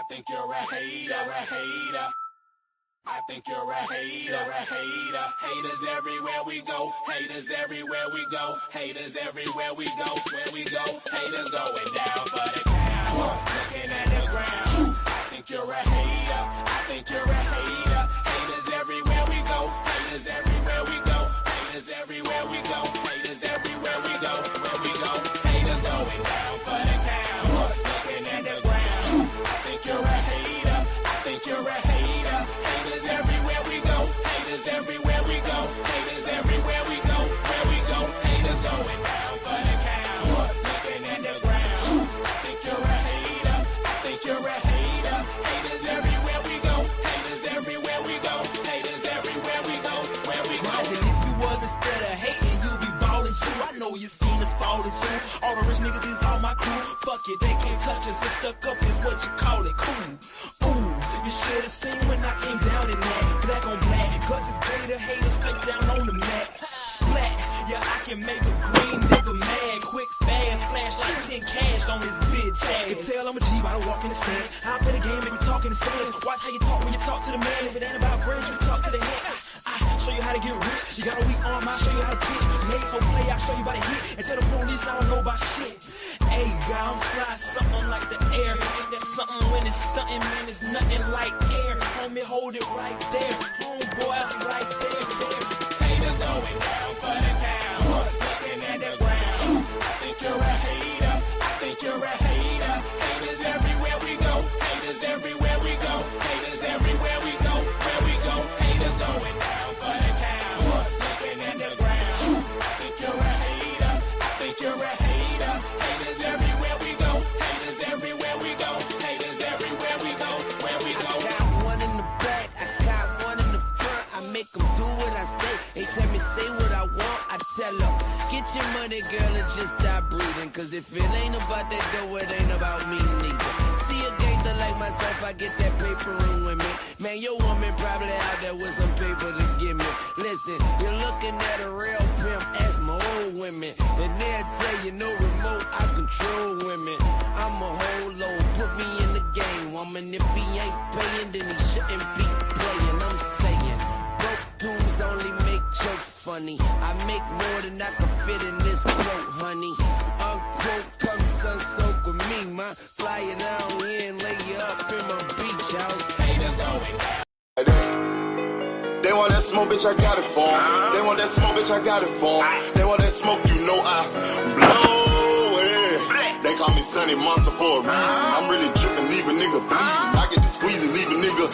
think you're a hater. I think you're a hater. Haters everywhere we go. Haters everywhere we go. Haters everywhere we go. Where we go, haters going down for the count. Looking at the ground. I think you're a hater. I think you're a hater. Haters everywhere we go. Haters everywhere we go. Haters everywhere we go. Haters everywhere we go. Where we go, haters going down for the count. Looking at the ground. I think you're a hater. I think you're a hater. Haters everywhere we go. Haters everywhere we go. Haters everywhere we go. Where we go, haters going down for the count. Looking at the ground. I think you're a hater. I think you're a hater. Haters everywhere we go. Haters everywhere we go. Haters everywhere we go. Where we go. And if you was instead of hating, you'd be ballin' too. I know you seen us fallin' through. All the rich niggas is all my crew. Fuck it, they can't touch us. If stuck up is what you call it. Cool. Ooh, you should've seen when I came down in that. Black on black, cause it's gay to haters face down on the mat. Splat, yeah, I can make a green nigga mad. Quick, fast, flash like 10 cash on this bitch ass. You can tell I'm a G by the walk in the stands. I play the game, make me talk in the stands. Watch how you talk when you talk to the man. If it ain't about grades, you talk to the head. I show you how to get rich. You got a weak arm, I'll show you how to pitch. Made so play, I'll show you by the hit. And tell the police I don't know about shit. Hey, God, I'm fly, something like the air. Ain't that something when it's stunting, man? It's nothing like air. Homie, hold it right there. Homeboy, I'm right there. Haters going down for the count. Looking at the ground. I think you're a hater. I think you're a hater. Haters everywhere we go. Haters everywhere we go. Haters everywhere we go. Where we go, haters going down for the count. Looking at the ground. I think you're a hater. I think you're a hater. Haters everywhere we go. Haters everywhere we go. Haters everywhere we go. Where we go. I got one in the back, I got one in the front. I make them do what I say. They tell me say what I want, I tell them get your money, girl, and just stop breathing. Cause if it ain't about that dough, it ain't about me neither. See a gangster like myself, I get that paper in with me. Man, your woman probably out there with some paper to give me. Listen, you're looking at a real pimp, ask my old women. And they'll tell you no remote, I control women. I'm a whole load, put me in the game, woman. If he ain't paying, then he shouldn't be playing. I'm saying, broke dudes only make jokes funny. I make more than I can fit in this quote, honey. Unquote, come sun soak with me, man. Fly you down here and lay you up in my beach house. Haters going down. They want that smoke, bitch, I got it for 'em. They want that smoke, bitch, I got it for 'em. They want that smoke, you know I blow it. They call me Sunny Monster for a reason. I'm really drippin', leave a nigga bleeding. I get to squeeze and leave a nigga.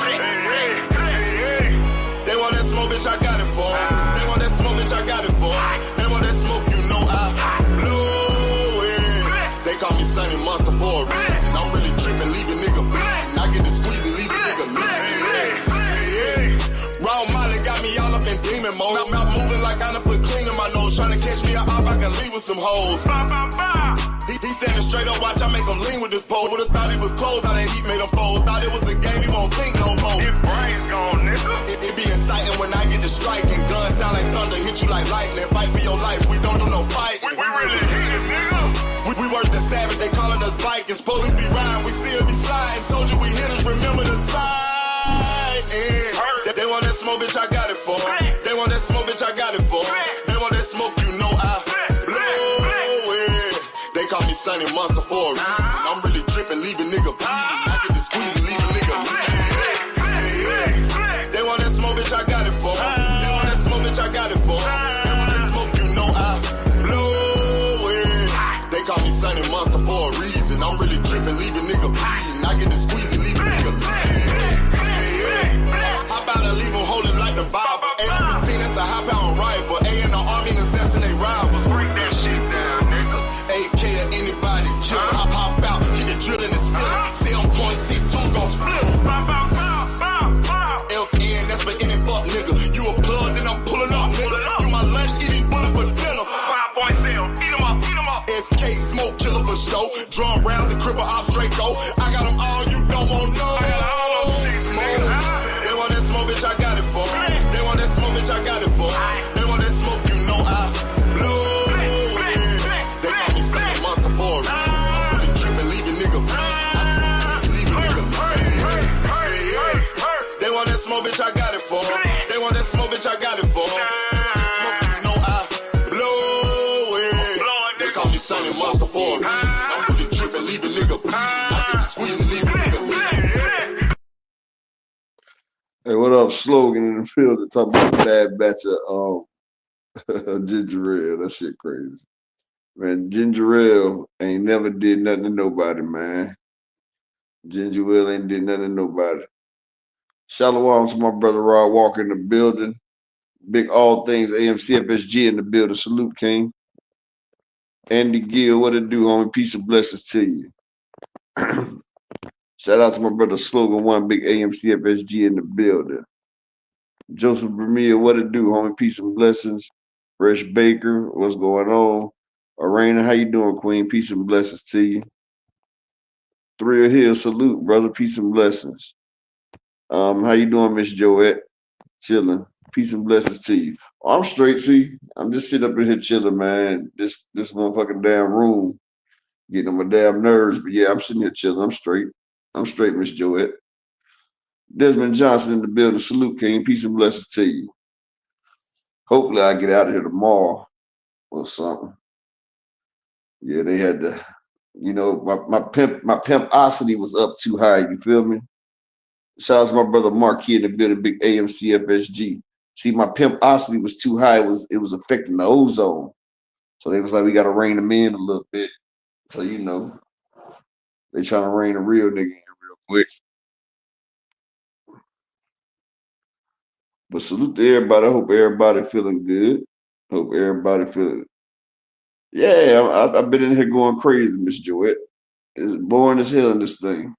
They want that smoke, bitch, I got it for 'em. They want that smoke, bitch, I got it for 'em. They want that smoke, you know I blow it. They call me Sunny Monster for a reason. I'm really drippin', leave a nigga bleeding. I get to squeeze and leave a nigga bleeding. Raw Molly got me all up in demon mode. Mouth moving like I done put clean in my nose. Tryna catch me up, I can leave with some hoes. He standing straight up, watch I make him lean with this pole. Would've thought he was closed, how that heat made him fold. Thought it was a game, he won't think no more. His brain's gone, nigga. It be exciting when I get to striking. Guns sound like thunder, hit you like lightning. Fight for your life, we don't do no fighting. We really hit it, nigga. We worse than savage, they calling us Vikings. Police be riding, we still be sliding. Told you we hitters, remember the time. They want that smoke, bitch, I got it for 'em. They want that smoke, bitch, I got it for 'em. They want that smoke, you know I blow it. They call me Sunny Monster for a reason. I'm really drippin', leave a nigga bleeding. I get to squeeze and leave a nigga bleeding. They want that smoke, bitch, I got it for 'em. They want that smoke, bitch, I got it for 'em. They want that smoke, you know I blow it. They call me Sunny Monster for a reason. I'm really drippin', leave a nigga bleeding. I get to squeeze and leave a nigga bleeding. How about I leave them holding like the Bible? AR-15, that's a high-power rifle. A in the army and assassinate rivals. Break that shit down, nigga. AK or anybody kill. Hop out, get the drill and the spill. Stay on point, 6-2 gon' split. FN, that's for any fuck nigga. You a plug, then I'm pulling up, nigga. You my lunch, eat these bullets for dinner. 5.0, eat 'em up, eat 'em up. SK, smoke killer for show. Drum rounds and cripple ops, Draco. I got them all, you don't want no. They want that smoke, bitch, I got it for 'em. They want that smoke, bitch, I got it for 'em. They want that smoke, you know I blow it. They call me Sunny Monster for a reason. I'm really drippin', leave a nigga bleeding. I can leave a nigga bleeding. smoke, bitch, I got it for 'em. They want that smoke, bitch, I got it for 'em. They want that smoke, you know I blow it. They call me Sonny Monster for a reason. I'm really tripping, leave a nigga bleed. I get the squeeze and leave a nigga bleed. Hey, what up, Slogan in the field to talk about a bad batch of ginger ale. That shit crazy. Man, ginger ale ain't never did nothing to nobody, man. Ginger ale ain't did nothing to nobody. Shalom to my brother Rod Walker in the building. Big all things AMCFSG in the building. Salute, King. Andy Gill, what it do, homie? Peace and blessings to you. Shout out to my brother Slogan One, big AMCFSG in the building. Joseph Vermeer, what it do, homie? Peace and blessings. Fresh Baker, what's going on? Arena, how you doing, Queen? Peace and blessings to you. Thrill Hill, salute, brother. Peace and blessings. How you doing, Miss Joette? Chilling. Peace and blessings to you. I'm straight, see. I'm just sitting up in here chilling, man. This motherfucking damn room getting on my damn nerves. But yeah, I'm sitting here chilling. I'm straight. I'm straight, Miss Joette. Desmond Johnson in the building. Salute, King. Peace and blessings to you. Hopefully I get out of here tomorrow or something. Yeah, they had to, my pimposity was up too high, you feel me? Shout out to my brother Marquis in the building, big AMCFSG. See, my pimposity was too high, it was affecting the ozone. So they was like, we gotta rein them in a little bit. So they trying to rein a real nigga in real quick. But salute to everybody. I hope everybody feeling good. Hope everybody feeling. Yeah, I've been in here going crazy, Miss Joette. It's boring as hell in this thing.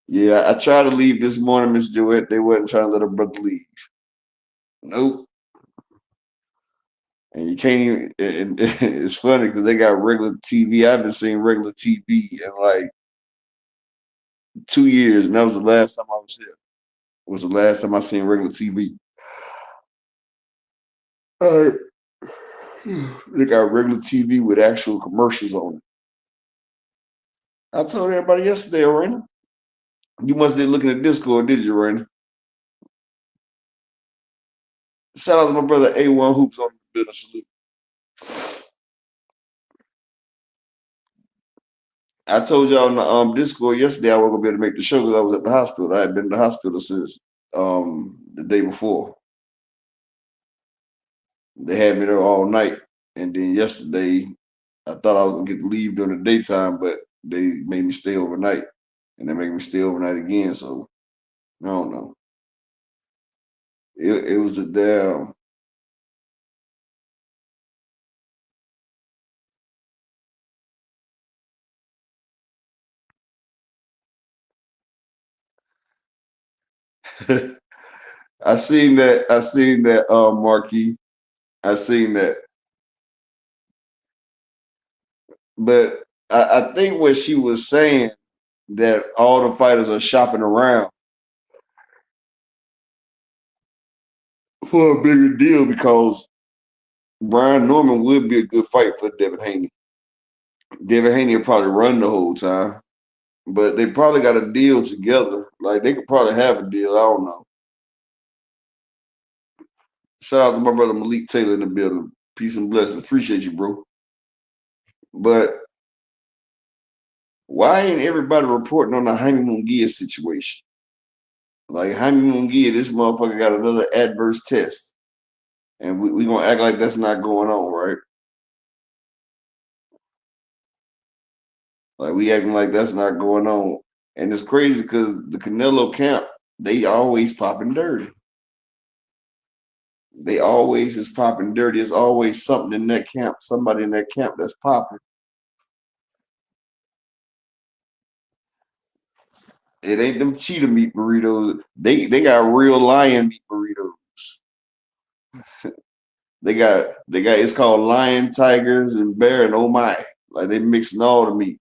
Yeah, I tried to leave this morning, Miss Joette. They wasn't trying to let her brother leave. Nope. And you can't even, and it's funny because they got regular TV. I haven't seen regular TV in like 2 years, and that was the last time I was here. It was the last time I seen regular TV. They got regular TV with actual commercials on it. I told everybody yesterday, Raina. You must be looking at Discord, did you, Raina? Shout out to my brother A1 Hoops on the building. Salute. I told y'all on the Discord yesterday I wasn't gonna be able to make the show because I was at the hospital. I had been in the hospital since the day before. They had me there all night, and then yesterday I thought I was gonna get to leave during the daytime, but they made me stay overnight, and they made me stay overnight again. So I don't know. It was a damn. I seen that, Marquis. I seen that. But I think what she was saying that all the fighters are shopping around for a bigger deal because Brian Norman would be a good fight for Devin Haney. Devin Haney will probably run the whole time, but they probably got a deal together. Like they could probably have a deal. I don't know. Shout out to my brother Malik Taylor in the building. Peace and blessings. Appreciate you, bro. But why ain't everybody reporting on the Haney Munguia situation? Like Haney Munguia, this motherfucker got another adverse test. And we gonna act like that's not going on, right? Like we acting like that's not going on. And it's crazy because the Canelo camp, they always popping dirty. They always is popping dirty. There's always something in that camp, somebody in that camp that's popping. It ain't them cheetah meat burritos. They got real lion meat burritos. They got it's called lion, tigers, and bear, and oh my. Like they mixing all the meat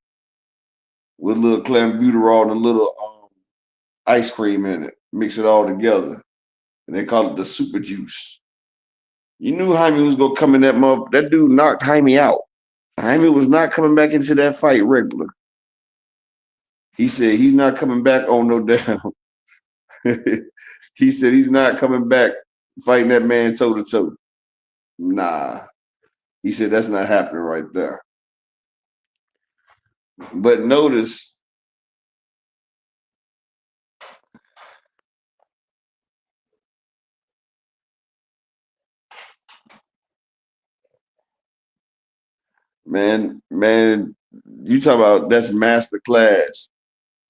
with a little clenbuterol and a little ice cream in it. Mix it all together. And they call it the super juice. You knew Jaime was gonna come in that motherfucker. That dude knocked Jaime out. Jaime was not coming back into that fight regular. He said he's not coming back on no damn. He said he's not coming back fighting that man toe to toe. Nah. He said that's not happening right there. But notice man, you talk about that's master class.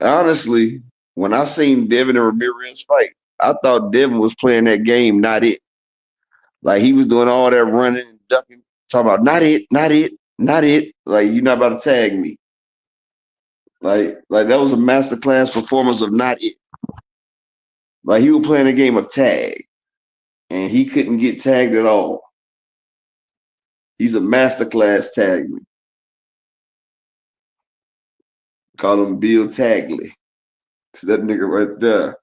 Honestly, when I seen Devin and Ramirez fight, I thought Devin was playing that game, not it. Like he was doing all that running and ducking, talking about not it, not it, not it. Like you're not about to tag me. Like that was a masterclass performance of not it. Like he was playing a game of tag, and he couldn't get tagged at all. He's a masterclass tag me. Call him Bill Tagley. That nigga right there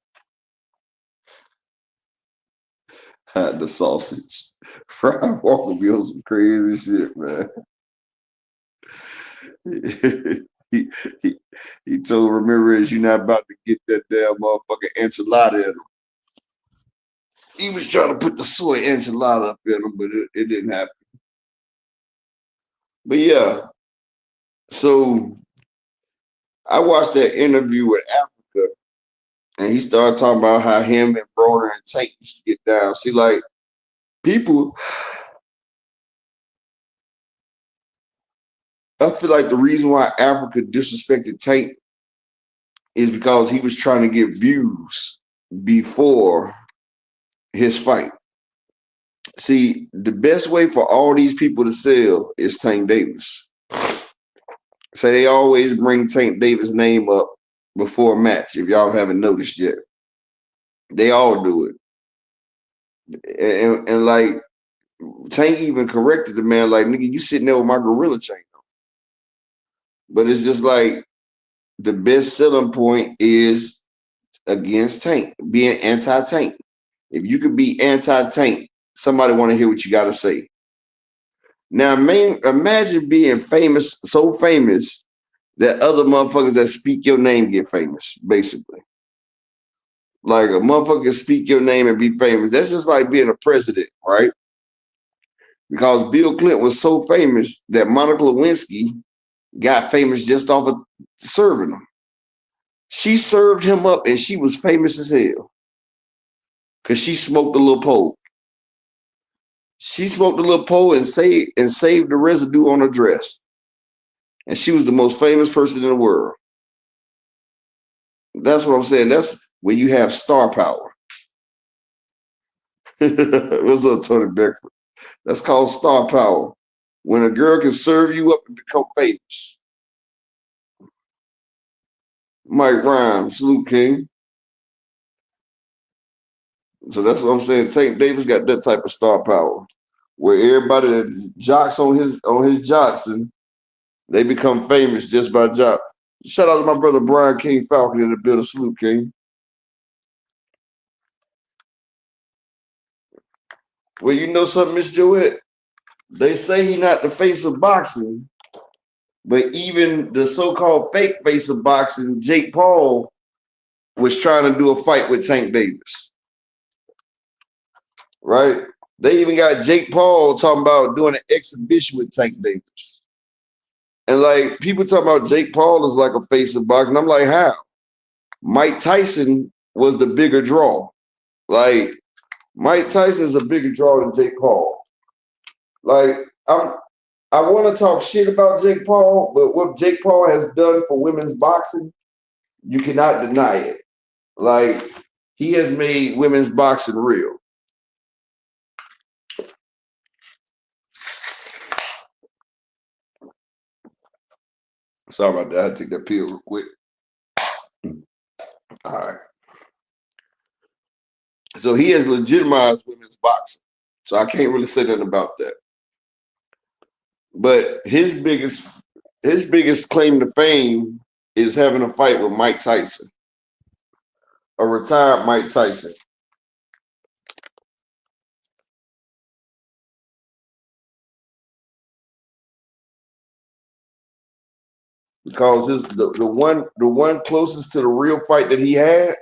had the sausage. Fried Walker be on some crazy shit, man. he told Ramirez, "You're not about to get that damn motherfucking enchilada in him." He was trying to put the soy enchilada up in him, but it didn't happen. But yeah, so I watched that interview with Africa, and he started talking about how him and Broner and Tank used to get down. See, like, people, I feel like the reason why Africa disrespected Tank is because he was trying to get views before his fight. See, the best way for all these people to sell is Tank Davis. So they always bring Tank Davis' name up before a match, if y'all haven't noticed yet. They all do it. And like, Tank even corrected the man, like, nigga, you sitting there with my gorilla chain on. But it's just like, the best selling point is against Tank, being anti-Tank. If you could be anti-Tank, somebody want to hear what you got to say. Now, imagine being famous, so famous that other motherfuckers that speak your name get famous, basically. Like a motherfucker can speak your name and be famous. That's just like being a president, right? Because Bill Clinton was so famous that Monica Lewinsky got famous just off of serving him. She served him up and she was famous as hell because she smoked a little pole. She smoked a little pole and saved the residue on her dress. And she was the most famous person in the world. That's what I'm saying. That's when you have star power. What's up, Tony Beckford? That's called star power. When a girl can serve you up and become famous. Mike Rhymes, salute King. So that's what I'm saying. Tank Davis got that type of star power, where everybody that jocks on his Johnson, they become famous just by jock. Shout out to my brother Brian King Falcon in the building. Salute, King. Well, you know something, Miss Joette? They say he not the face of boxing, but even the so-called fake face of boxing, Jake Paul, was trying to do a fight with Tank Davis. Right? They even got Jake Paul talking about doing an exhibition with Tank Davis. And like, people talking about Jake Paul is like a face of boxing. I'm like, how? Mike Tyson was the bigger draw. Like, Mike Tyson is a bigger draw than Jake Paul. Like, I want to talk shit about Jake Paul, but what Jake Paul has done for women's boxing, you cannot deny it. Like, he has made women's boxing real. Sorry about that. I had to take that pill real quick. All right. So he has legitimized women's boxing. So I can't really say nothing about that. But his biggest claim to fame is having a fight with Mike Tyson, a retired Mike Tyson. Because the one closest to the real fight that he had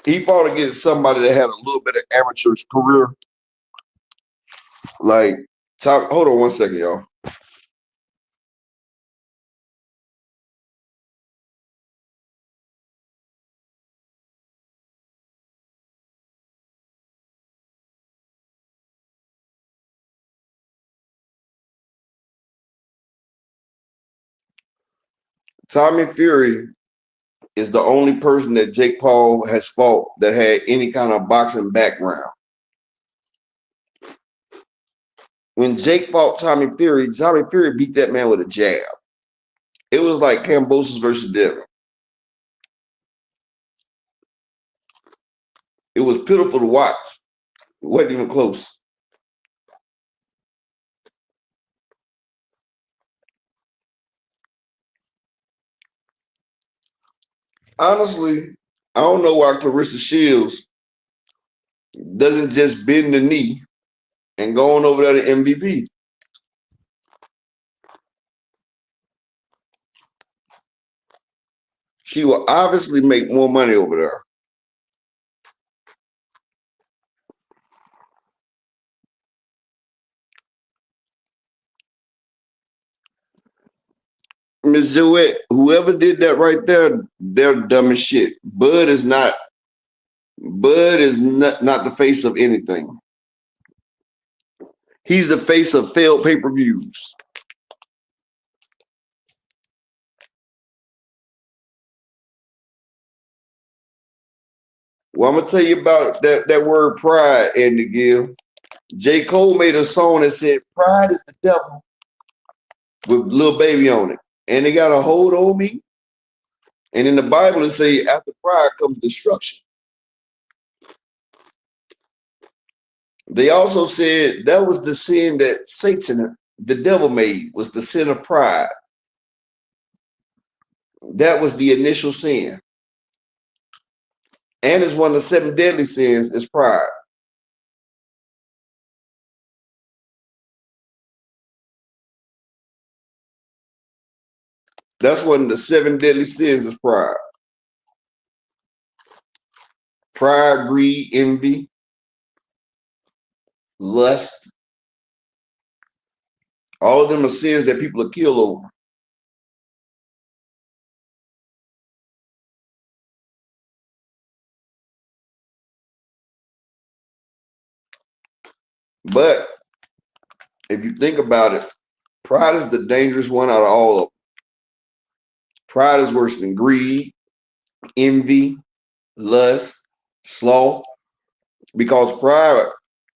He fought against somebody that had a little bit of amateur career. Like, hold on 1 second, y'all. Tommy Fury is the only person that Jake Paul has fought that had any kind of boxing background. When Jake fought Tommy Fury beat that man with a jab. It was like Kambosos versus Devin. It was pitiful to watch. It wasn't even close. Honestly, I don't know why Clarissa Shields doesn't just bend the knee and go on over there to MVP. She will obviously make more money over there. Miss Joette, whoever did that right there, they're dumb as shit. Bud is not the face of anything. He's the face of failed pay-per-views. Well, I'm gonna tell you about that word pride, Andy Gill. J. Cole made a song that said pride is the devil with Lil Baby on it. And they got a hold on me. And in the Bible, it says after pride comes destruction. They also said that was the sin that Satan, the devil, made, was the sin of pride. That was the initial sin. And it's one of the 7 deadly sins is pride. That's one of the 7 deadly sins is pride. Pride, greed, envy, lust. All of them are sins that people are killed over. But if you think about it, pride is the dangerous one out of all of them. Pride is worse than greed, envy, lust, sloth, because pride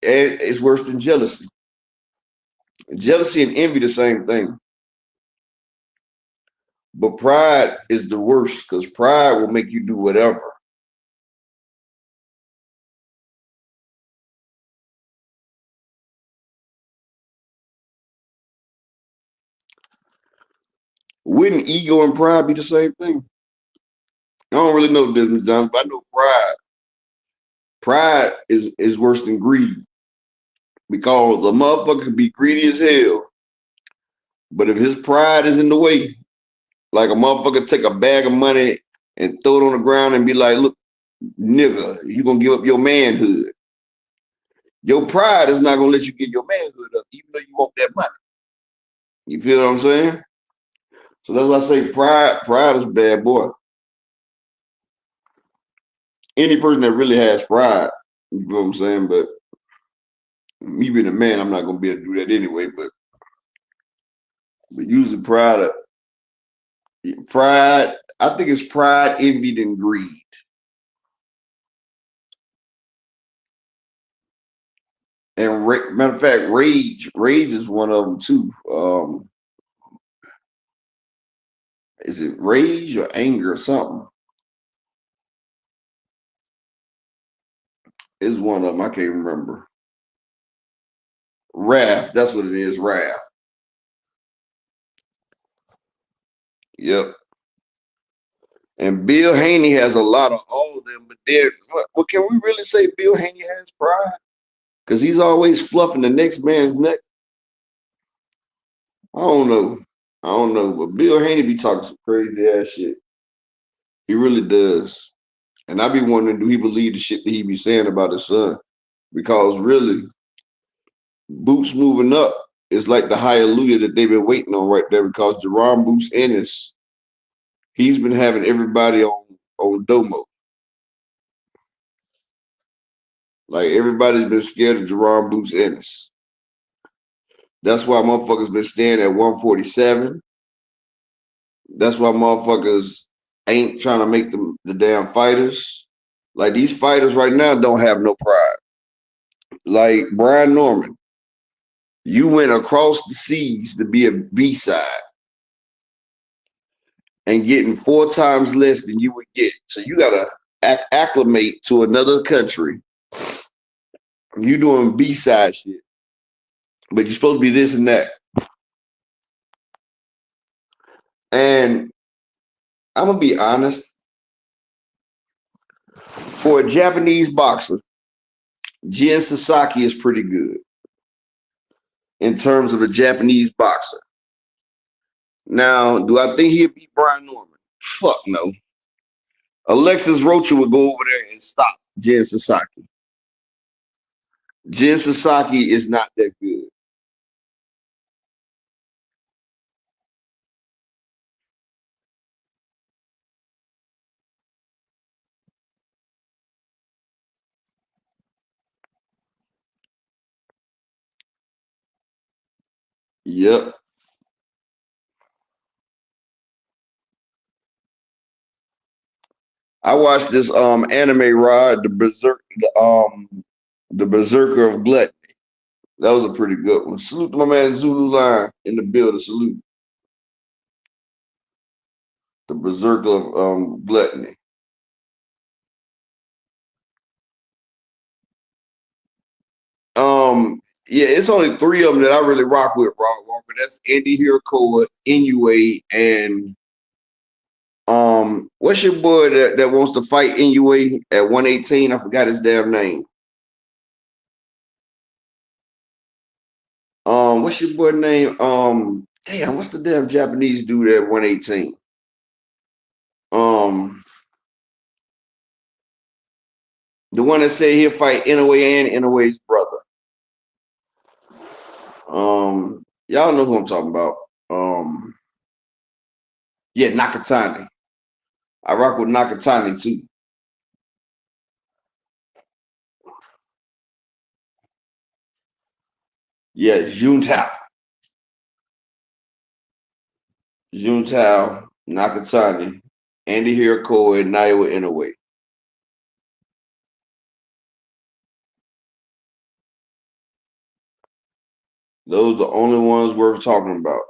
is worse than jealousy. Jealousy and envy the same thing. But pride is the worst because pride will make you do whatever. Wouldn't ego and pride be the same thing? I don't really know Desmond Johnson, but I know pride. Pride is worse than greed because the motherfucker can be greedy as hell. But if his pride is in the way, like a motherfucker take a bag of money and throw it on the ground and be like, look, nigga, you gonna give up your manhood. Your pride is not gonna let you get your manhood up, even though you want that money. You feel what I'm saying? So that's why I say pride is bad, boy. Any person that really has pride, you know what I'm saying? But me being a man, I'm not gonna be able to do that anyway. But usually pride, I think it's pride, envy, and greed. And matter of fact, rage is one of them too. Is it rage or anger or something? It's one of them. I can't remember. Wrath. That's what it is. Wrath. Yep. And Bill Haney has a lot of all of them, but well, can we really say Bill Haney has pride? Because he's always fluffing the next man's neck. I don't know. But Bill Haney be talking some crazy ass shit. He really does. And I be wondering, do he believe the shit that he be saying about his son? Because really, Boots moving up is like the hallelujah that they've been waiting on right there. Because Jerron Boots Ennis, he's been having everybody on Domo. Like everybody's been scared of Jerron Boots Ennis. That's why motherfuckers been staying at 147. That's why motherfuckers ain't trying to make the damn fighters. Like these fighters right now don't have no pride. Like Brian Norman, you went across the seas to be a B-side and getting 4 times less than you would get. So you gotta acclimate to another country. You doing B-side shit, but you're supposed to be this and that. And I'm gonna be honest, for a Japanese boxer, Jin Sasaki is pretty good in terms of a Japanese boxer. Now, do I think he'd beat Brian Norman? Fuck no. Alexis Rocha would go over there and stop Jin Sasaki. Jin Sasaki is not that good. Yep. I watched this anime rod, the Berserker of Gluttony. That was a pretty good one. Salute to my man Zulu Line in the building. Salute. The Berserker of Gluttony. Yeah, it's only 3 of them that I really rock with, Robert Walker. That's Andy Hirakoa, Inoue, and what's your boy that wants to fight Inoue at 118? I forgot his damn name. What's your boy name? Damn, what's the damn Japanese dude at 118? The one that said he'll fight Inoue and Inoue's brother. Y'all know who I'm talking about. Yeah, Nakatani. I rock with Nakatani too. Yeah, Juntao, Nakatani, Andy Hirakoa, and Naoya Inoue. Those are the only ones worth talking about.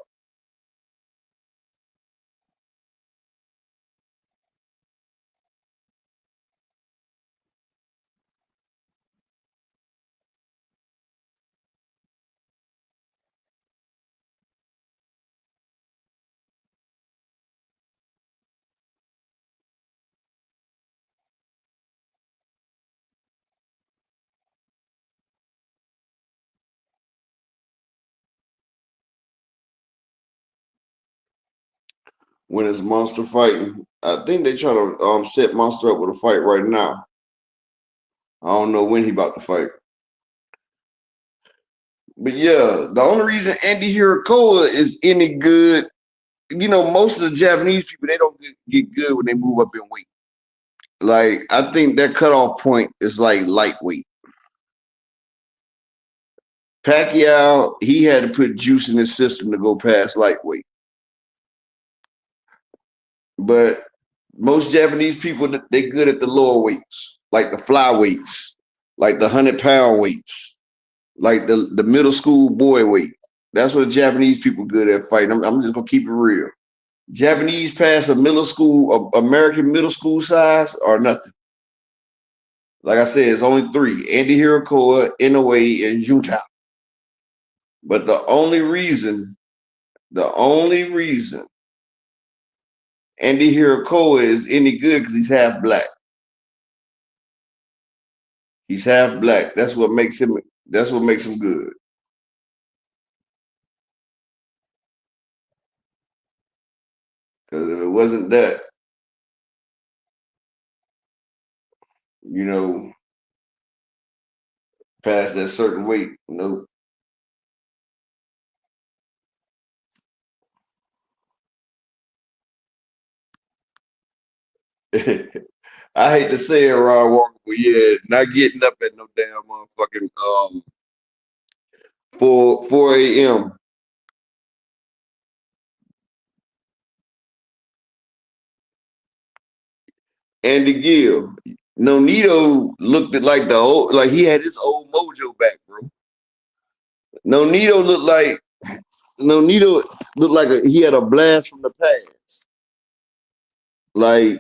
When it's Monster fighting, I think they trying to set Monster up with a fight right now. I don't know when he about to fight. But yeah, the only reason Andy Hirakoa is any good, most of the Japanese people, they don't get good when they move up in weight. Like, I think that cutoff point is like lightweight. Pacquiao, he had to put juice in his system to go past lightweight. But most Japanese people, they good at the lower weights, like the flyweights, like the 100-pound weights, like the middle school boy weight. That's what Japanese people good at fighting. I'm just gonna keep it real. Japanese pass American middle school size or nothing. Like I said, it's only 3: Andy Hirakoa, Inoue, and Juntao. But the only reason Andy Hirakoa is any good because he's half black. He's half black. That's what makes him good. Because if it wasn't that, you know, past that certain weight. Nope. I hate to say it, Ron Walker, but yeah, not getting up at no damn motherfucking 4 a.m. Andy Gill. Nonito looked at like the old, like he had his old mojo back, bro. Nonito looked like Nonito looked like he had a blast from the past. Like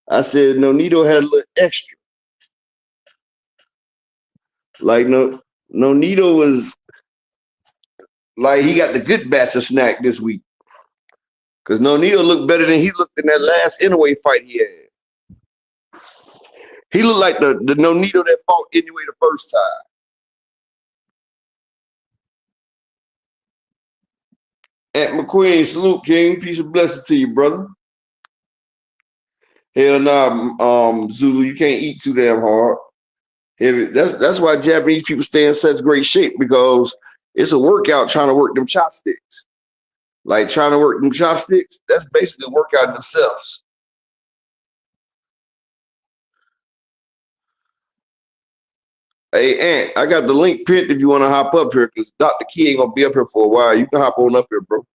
I said, Nonito had a little extra. Like Nonito was like he got the good batch of snack this week. Cause Nonito looked better than he looked in that last Inoue fight he had. He looked like the Nonito that fought Inoue the first time. At McQueen, salute, King. Peace and blessings to you, brother. Hell nah, Zulu, you can't eat too damn hard. That's why Japanese people stay in such great shape, because it's a workout trying to work them chopsticks. Like trying to work them chopsticks, that's basically a workout themselves. Hey, Ant, I got the link pinned if you want to hop up here, because Dr. Key ain't going to be up here for a while. You can hop on up here, bro.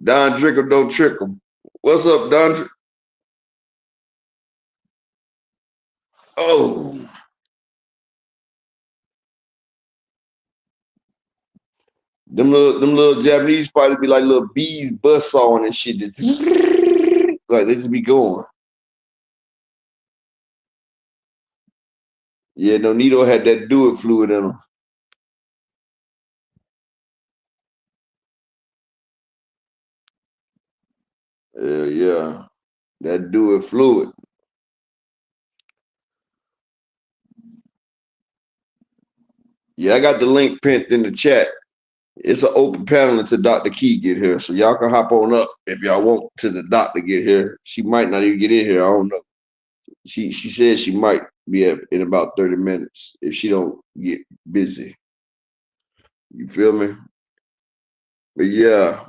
Don Drickle, don't trick him. What's up, Don? Oh. Them little Japanese probably be like little bees buzz sawing and shit. Like they just be going. Yeah, Nonito had that do it fluid in him. Yeah. That do it fluid. Yeah, I got the link pinned in the chat. It's an open panel until Dr. Key get here. So y'all can hop on up if y'all want to the doctor get here. She might not even get in here. I don't know. She said she might be in about 30 minutes if she don't get busy. You feel me? But yeah.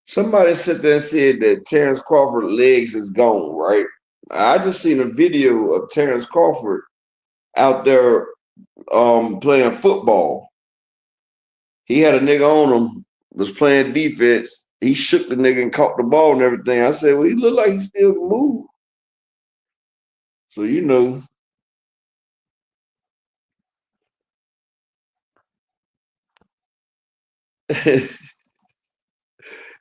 Somebody sat there and said that Terrence Crawford's legs is gone, right? I just seen a video of Terrence Crawford out there playing football. He had a nigga on him, was playing defense. He shook the nigga and caught the ball and everything. I said, well, he looked like he still can move. So, you know.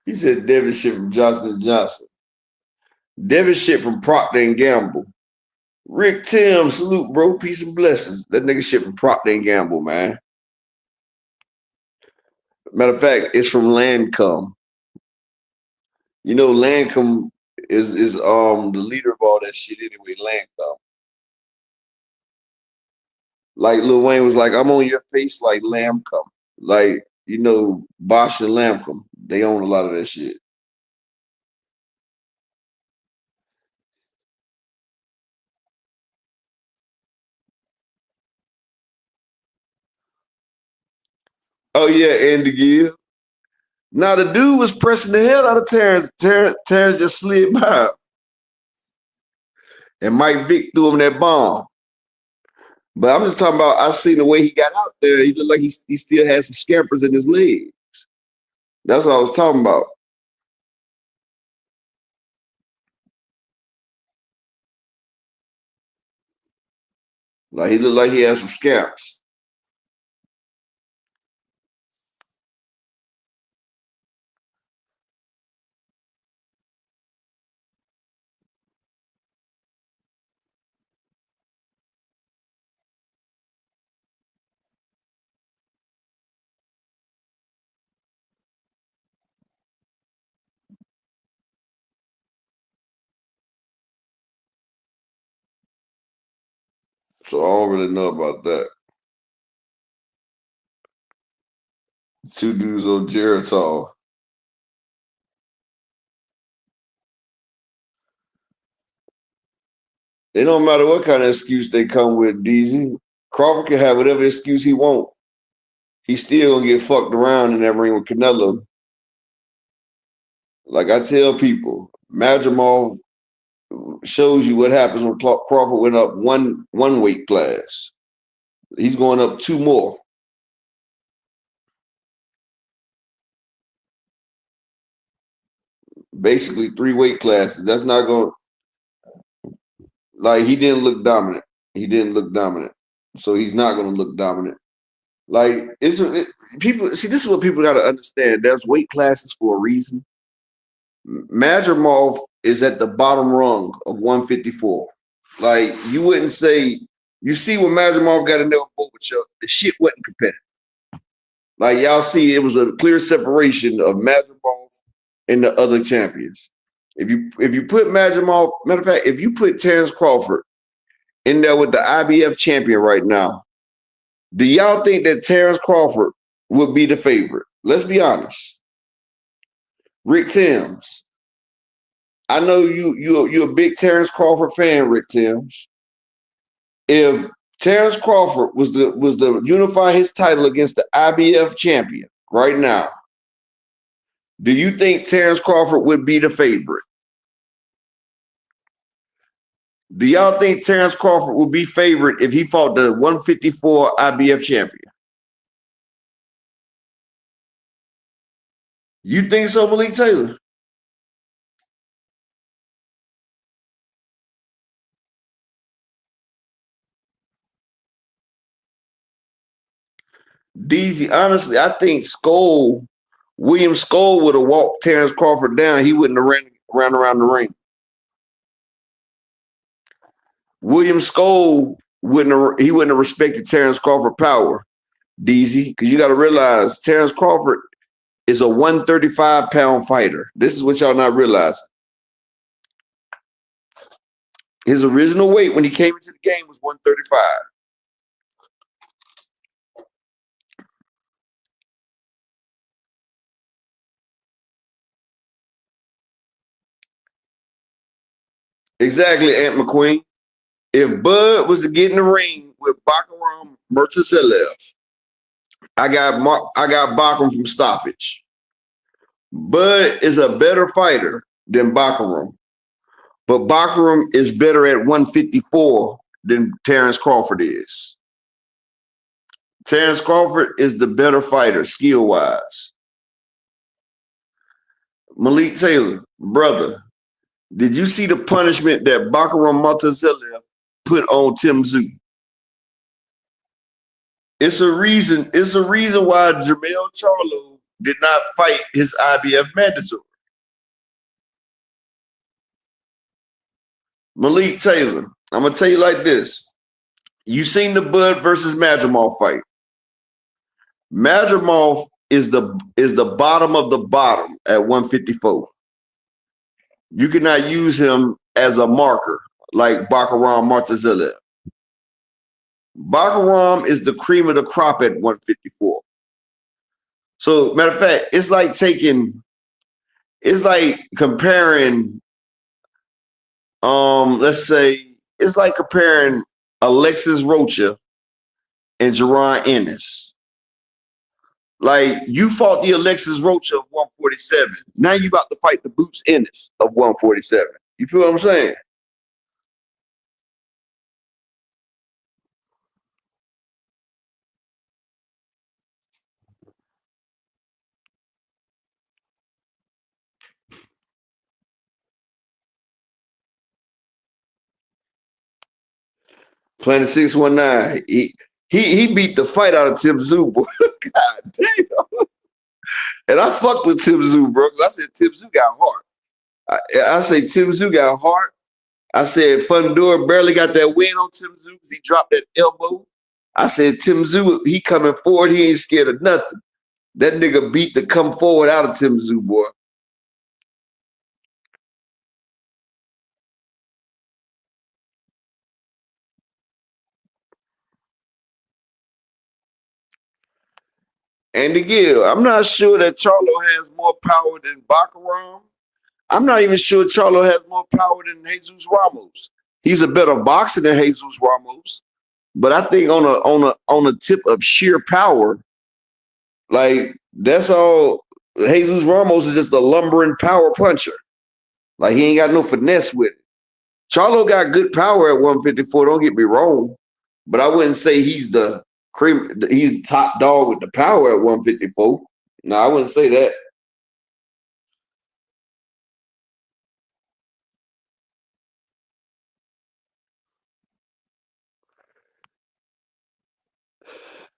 He said Devin shit from Johnson & Johnson. Devin shit from Procter & Gamble. Rick Tim, salute, bro. Peace and blessings. That nigga shit from Procter & Gamble, man. Matter of fact, it's from Lancome. You know, Lancome is the leader of all that shit anyway, Lancome. Like Lil Wayne was like, I'm on your face like Lancome. Like, you know, Bosch and Lancome. They own a lot of that shit. Oh yeah, Andy Gill. Now the dude was pressing the hell out of Terrence. Terrence just slid by him. And Mike Vick threw him that bomb. But I'm just talking about, I seen the way he got out there. He looked like he still had some scampers in his legs. That's what I was talking about. Like he looked like he had some scamps. So I don't really know about that. Two dudes on Geritol. It don't matter what kind of excuse they come with, DZ. Crawford can have whatever excuse he want. He's still gonna get fucked around in that ring with Canelo. Like I tell people, Madrimov shows you what happens when Crawford went up one weight class. He's going up 2 more. Basically 3 weight classes. That's not going to, like, he didn't look dominant. He didn't look dominant. So he's not going to look dominant. Like, people, see, this is what people got to understand. There's weight classes for a reason. Madrimov is at the bottom rung of 154. Like, you wouldn't say, you see when Madrimov got in there with Bobachuck, the shit wasn't competitive. Like, y'all see, it was a clear separation of Madrimov and the other champions. If you put Madrimov, matter of fact, if you put Terrence Crawford in there with the IBF champion right now, do y'all think that Terrence Crawford would be the favorite? Let's be honest. Rick Timms. I know you're a big Terrence Crawford fan, Rick Timms. If Terrence Crawford was the unify his title against the IBF champion right now, do you think Terrence Crawford would be the favorite? Do y'all think Terrence Crawford would be favorite if he fought the 154 IBF champion? You think so, Malik Taylor? DZ, honestly, I think William Skoll would have walked Terrence Crawford down. He wouldn't have ran around the ring. William Skoll wouldn't have respected Terrence Crawford power, DZ, because you got to realize Terrence Crawford is a 135-pound fighter. This is what y'all not realizing. His original weight when he came into the game was 135. Exactly, Aunt McQueen. If Bud was to get in the ring with Bakaram Murtazaev, I got Bakaram from stoppage. Bud is a better fighter than Bakaram, but Bakaram is better at 154 than Terrence Crawford is. Terrence Crawford is the better fighter, skill-wise. Malik Taylor, brother, did you see the punishment that Bakaram Murtazaev put on Tim Tszyu? It's a reason why Jermell Charlo did not fight his IBF mandatory. Malik Taylor, I'm gonna tell you like this. You seen the Bud versus Madrimov fight. Madrimov is the bottom of the bottom at 154. You cannot use him as a marker like Bakaram Murtazaev. Bakaram is the cream of the crop at 154. So, matter of fact, it's like comparing, let's say, it's like comparing Alexis Rocha and Jerron Ennis. Like, you fought the Alexis Rocha of 147. Now you about to fight the Boots Ennis of 147. You feel what I'm saying? Planet 619. He beat the fight out of Tim Tszyu, boy. God damn. And I fucked with Tim Tszyu, bro, because I said Tim Tszyu got heart. I say Tim Tszyu got heart. I said Fundora barely got that win on Tim Tszyu because he dropped that elbow. I said Tim Tszyu, he coming forward, he ain't scared of nothing. That nigga beat the come forward out of Tim Tszyu, boy. And again, I'm not sure that Charlo has more power than Bakaram. I'm not even sure Charlo has more power than Jesus Ramos. He's a better boxer than Jesus Ramos. But I think on a tip of sheer power, like that's all. Jesus Ramos is just a lumbering power puncher. Like he ain't got no finesse with it. Charlo got good power at 154. Don't get me wrong, but I wouldn't say he's the cream. He's top dog with the power at 154. No, I wouldn't say that.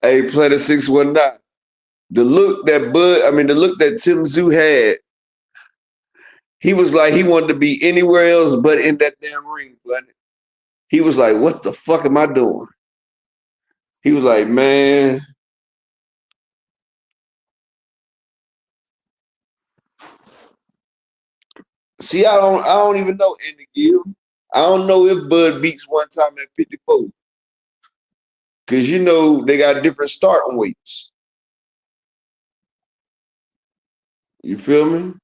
Hey, Planet 619. The look that Tim Zoo had, he was like he wanted to be anywhere else but in that damn ring, Planet. He was like, what the fuck am I doing? He was like, man. See, I don't even know Andy Gill. I don't know if Bud beats one time at 54. Cause you know they got different starting weights. You feel me?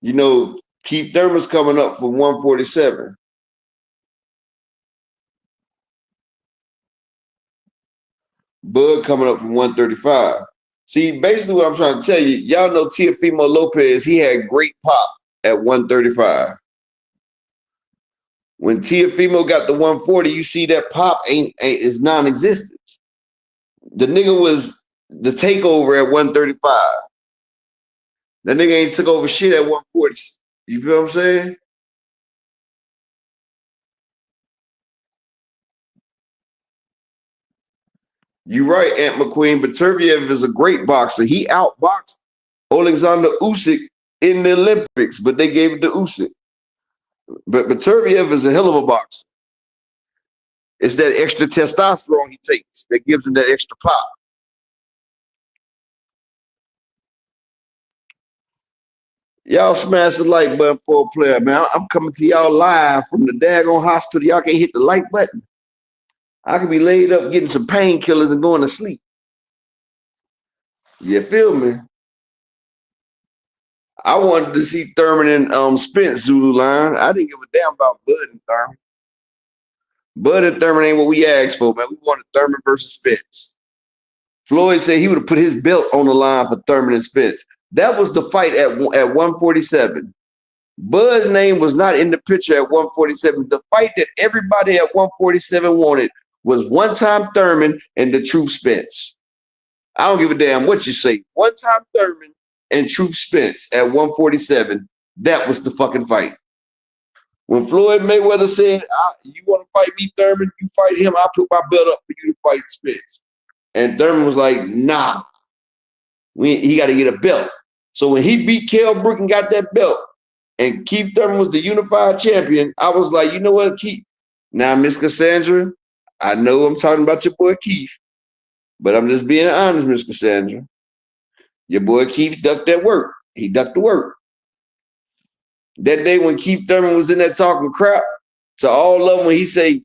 You know, Keith Thurman's coming up for 147. Bud coming up from 135. See, basically what I'm trying to tell you, y'all know Teofimo Lopez, he had great pop at 135. When Teofimo got the 140, you see that pop is non-existent. The nigga was the takeover at 135. That nigga ain't took over shit at 140. You feel what I'm saying? You're right, Ant McQueen, but Turviev is a great boxer. He outboxed Alexander Usyk in the Olympics, but they gave it to Usyk. But Turviev is a hell of a boxer. It's that extra testosterone he takes that gives him that extra pop. Y'all smash the like button for a player, man. I'm coming to y'all live from the daggone hospital. Y'all can't hit the like button. I could be laid up getting some painkillers and going to sleep. You feel me? I wanted to see Thurman and Spence Zulu line. I didn't give a damn about Bud and Thurman. Bud and Thurman ain't what we asked for, man. We wanted Thurman versus Spence. Floyd said he would have put his belt on the line for Thurman and Spence. That was the fight at 147. Bud's name was not in the picture at 147. The fight that everybody at 147 wanted was one-time Thurman and the Truth Spence. I don't give a damn what you say. One-time Thurman and Truth Spence at 147. That was the fucking fight. When Floyd Mayweather said, you want to fight me, Thurman? You fight him. I'll put my belt up for you to fight Spence. And Thurman was like, nah. He got to get a belt. So when he beat Kell Brook and got that belt, and Keith Thurman was the unified champion, I was like, you know what, Keith? Now, Miss Cassandra, I know I'm talking about your boy Keith, but I'm just being honest, Miss Cassandra. Your boy Keith ducked that work. He ducked the work. That day when Keith Thurman was in there talking crap to all of them, when he say,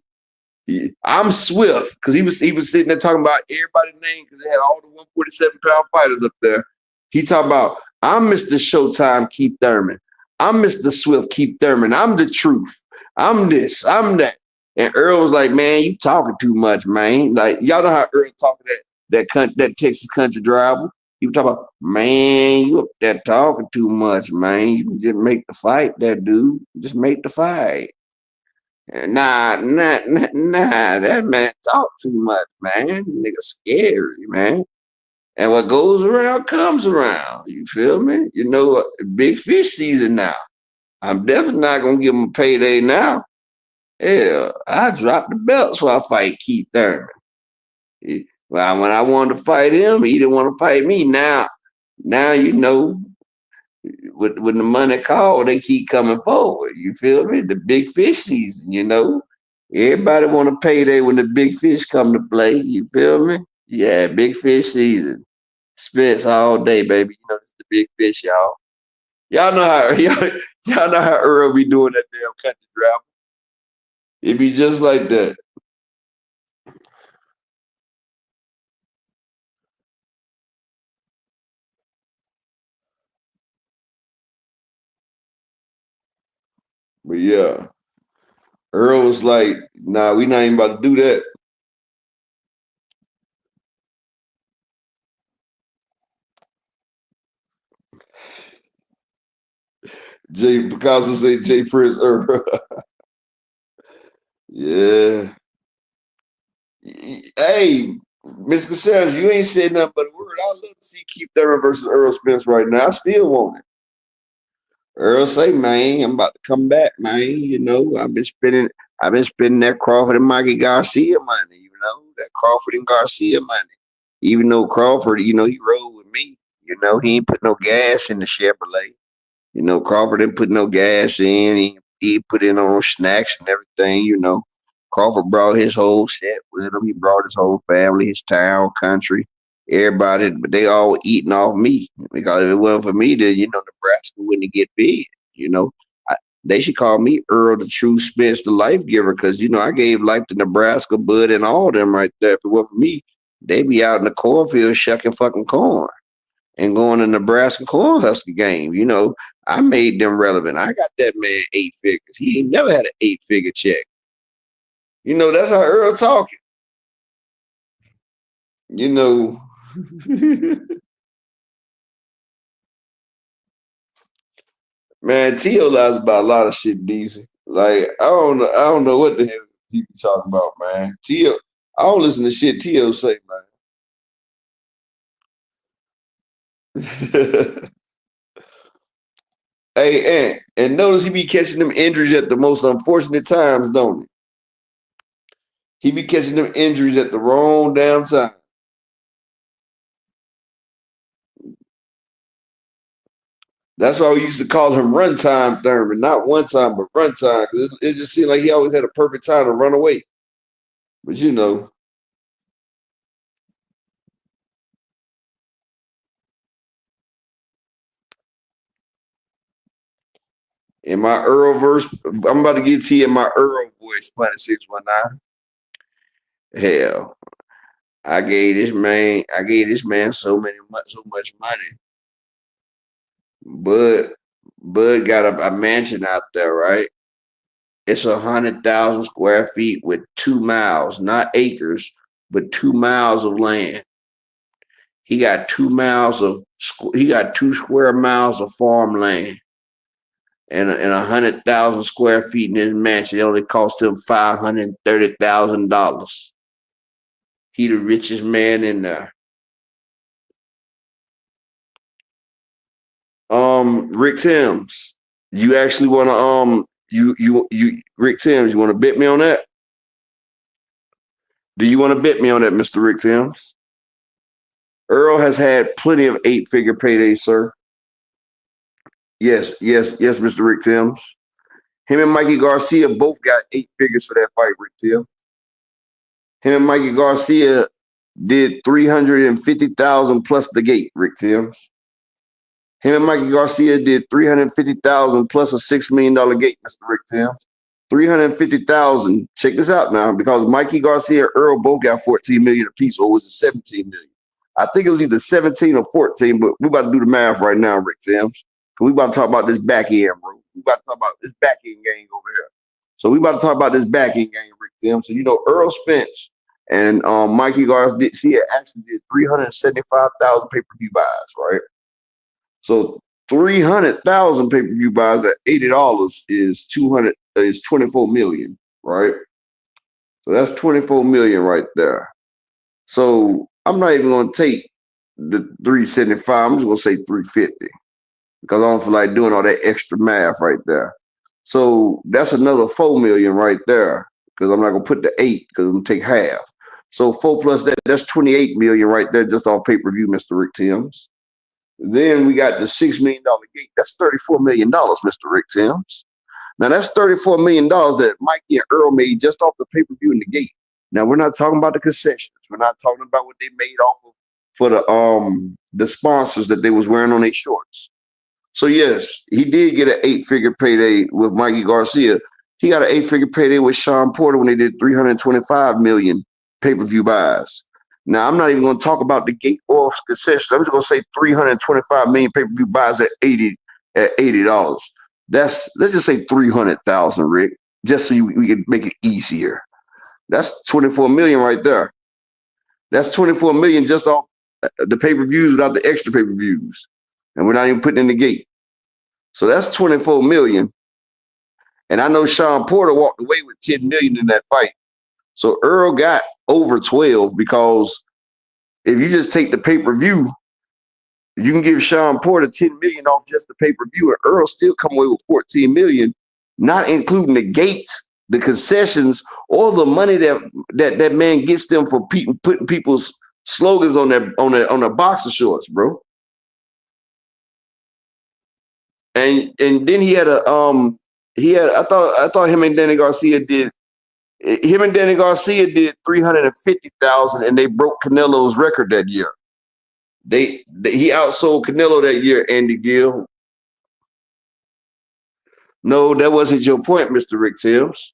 I'm Swift, because he was sitting there talking about everybody's name because they had all the 147-pound fighters up there. He talking about, I'm Mr. Showtime Keith Thurman. I'm Mr. Swift Keith Thurman. I'm the truth. I'm this. I'm that. And Earl was like, man, you talking too much, man. Like, y'all know how Earl talking that Texas country driver. You talk about, man, you up there talking too much, man. You can just make the fight, that dude. Just make the fight. Nah, that man talk too much, man. Nigga scary, man. And what goes around comes around. You feel me? You know, big fish season now. I'm definitely not gonna give him a payday now. Hell, I dropped the belt so I fight Keith Thurman. Well, when I wanted to fight him, he didn't want to fight me. Now you know, when the money called, they keep coming forward. You feel me? The big fish season, you know. Everybody want to payday when the big fish come to play. You feel me? Yeah, big fish season. Spence all day, baby. You know, it's the big fish, y'all. Y'all know how Earl be doing that damn country driver. It be just like that. But yeah, Earl was like, nah, we not even about to do that. Jay Picasso say Jay Prince Earl. Yeah. Hey, Miss Cassandra, you ain't said nothing but a word. I'd love to see Keith Thurman versus Earl Spence right now. I still want it. Earl say, man, I'm about to come back, man. You know, I've been spending that Crawford and Mikey Garcia money, you know, that Crawford and Garcia money. Even though Crawford, you know, he rode with me. You know, he ain't put no gas in the Chevrolet. You know, Crawford didn't put no gas in. He put in on snacks and everything, you know. Crawford brought his whole set with him. He brought his whole family, his town, country, everybody, but they all were eating off me. Because if it wasn't for me, then, you know, Nebraska wouldn't get big. You know, they should call me Earl the True Spence, the life giver, because, you know, I gave life to Nebraska, Bud, and all them right there. If it wasn't for me, they'd be out in the cornfield shucking fucking corn and going to Nebraska Cornhusker game. You know, I made them relevant. I got that man 8 figures. He ain't never had an 8-figure check. You know, that's how Earl talking. You know, man, T.O. lies about a lot of shit decent. Like, I don't know what the hell he be talking about, man. T.O., I don't listen to shit T.O. say, man. Hey, and notice he be catching them injuries at the most unfortunate times, don't he? He be catching them injuries at the wrong damn time. That's why we used to call him runtime Thurman, not one time, but runtime. Because it just seemed like he always had a perfect time to run away. But you know, in my Earl verse, I'm about to get to you in my Earl voice, Planet 619. Hell, I gave this man so much money. Bud got a mansion out there, right? It's 100,000 square feet with 2 miles, not acres, but 2 miles of land. He got 2 square miles of farmland and 100,000 square feet in his mansion. It only cost him $530,000. He the richest man in there. Rick Timms, you actually want to Rick Timms, you want to bet me on that? Do you want to bet me on that, Mr. Rick Timms? Earl has had plenty of 8-figure paydays, sir. Yes, Mr. Rick Timms. Him and Mikey Garcia both got 8 figures for that fight, Rick Timms. Him and Mikey Garcia did 350,000 plus the gate, Rick Timms. Him and Mikey Garcia did 350,000 plus a $6 million gate, Mr. Rick Timms. 350,000. Check this out now, because Mikey Garcia and Earl both got 14 million apiece, or was it 17 million? I think it was either 17 or 14, but we're about to do the math right now, Rick Timms. We about to talk about this back end, bro. We about to talk about this back end game over here. So we about to talk about this back end game, Rick Timms. So you know, Earl Spence and Mikey Garcia actually did 375,000 pay-per-view buys, right? So 300,000 pay-per-view buys at $80 is 24 million, right? So that's 24 million right there. So I'm not even gonna take the 375. I'm just gonna say 350 because I don't feel like doing all that extra math right there. So that's another 4 million right there because I'm not gonna put the 8 because I'm gonna take half. So 4 plus that's 28 million right there just off pay-per-view, Mr. Rick Timms. Then we got the $6 million gate. That's $34 million, Mr. Rick Timms. Now that's $34 million that Mikey and Earl made just off the pay-per-view in the gate. Now we're not talking about the concessions. We're not talking about what they made off of for the sponsors that they was wearing on their shorts. So yes, he did get an 8-figure payday with Mikey Garcia. He got an 8-figure payday with Sean Porter when they did 325 million pay-per-view buys. Now I'm not even going to talk about the gate or concessions. I'm just going to say 325 million pay-per-view buys at $80. let's just say 300,000, Rick, just so we can make it easier. That's 24 million right there. That's 24 million just off the pay-per-views without the extra pay-per-views. And we're not even putting in the gate. So that's 24 million. And I know Sean Porter walked away with 10 million in that fight. So Earl got over 12 because if you just take the pay-per-view, you can give Sean Porter 10 million off just the pay-per-view, and Earl still come away with 14 million, not including the gates, the concessions, or the money that man gets them for putting people's slogans on their boxer shorts, bro. And then he had I thought him and Danny Garcia did 350,000, and they broke Canelo's record that year. He outsold Canelo that year, Andy Gill. No, that wasn't your point, Mr. Rick Timms.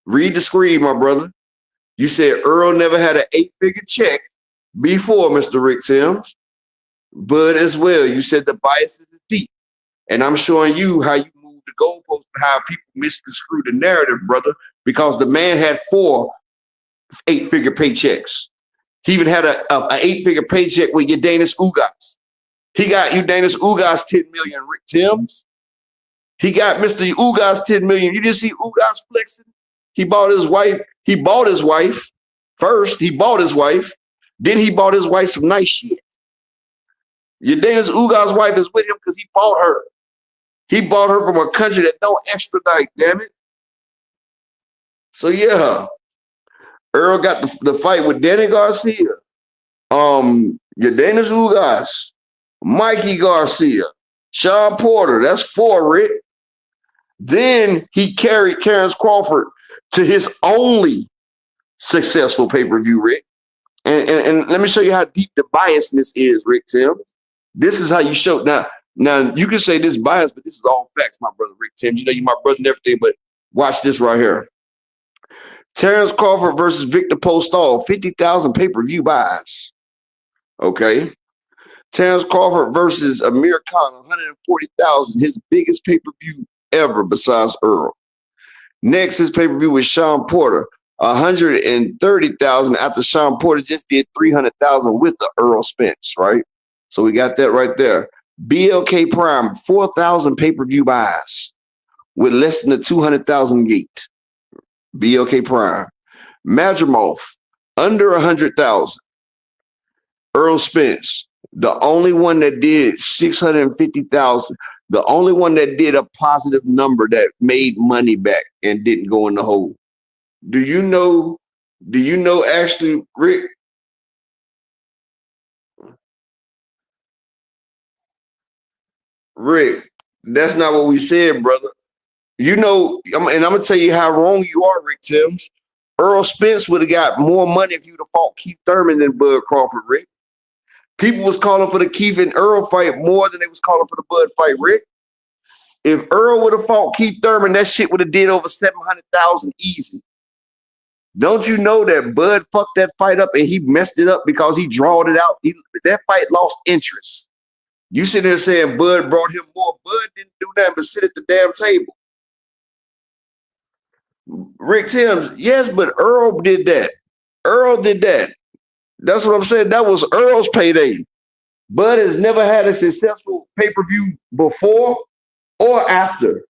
Read the screen, my brother. You said Earl never had an 8-figure check before, Mr. Rick Timms. Bud as well. You said the bias is deep. And I'm showing you how you move the goalposts, how people misconstrue the narrative, brother, because the man had 4 8-figure paychecks. He even had an 8-figure paycheck with Udanis Ugas. He got Udanis Ugas 10 million, Rick Timms. He got Mr. Ugas 10 million. You didn't see Ugas flexing? He bought his wife. He bought his wife. First, he bought his wife. Then he bought his wife some nice shit. Udanis Ugas' wife is with him because he bought her. He bought her from a country that don't extradite, damn it. So yeah, Earl got the fight with Danny Garcia, Udanis Ugas, Mikey Garcia, Sean Porter. That's 4, Rick. Then he carried Terrence Crawford to his only successful pay-per-view, Rick. And let me show you how deep the biasness is, Rick Timms. This is how you show. Now you can say this bias, but this is all facts, my brother Rick Timms. You know, you're my brother and everything, but watch this right here. Terrence Crawford versus Victor Postol, 50,000 pay-per-view buys. Okay. Terrence Crawford versus Amir Khan, 140,000, his biggest pay-per-view ever besides Earl. Next, his pay-per-view with Sean Porter, 130,000 after Sean Porter just did 300,000 with the Earl Spence, right? So we got that right there. BLK Prime, 4,000 pay-per-view buys with less than the 200,000 gate. BLK Prime. Madrimov, under 100,000. Earl Spence, the only one that did 650,000. The only one that did a positive number that made money back and didn't go in the hole. Do you know actually, Rick? Rick, that's not what we said, brother. You know, and I'm going to tell you how wrong you are, Rick Timms. Earl Spence would have got more money if you would have fought Keith Thurman than Bud Crawford, Rick. People was calling for the Keith and Earl fight more than they was calling for the Bud fight, Rick. If Earl would have fought Keith Thurman, that shit would have did over 700,000 easy. Don't you know that Bud fucked that fight up and he messed it up because he drawed it out? That fight lost interest. You sitting there saying Bud brought him more. Bud didn't do nothing but sit at the damn table. Rick Timms, yes, but Earl did that. Earl did that. That's what I'm saying. That was Earl's payday. Bud has never had a successful pay-per-view before or after.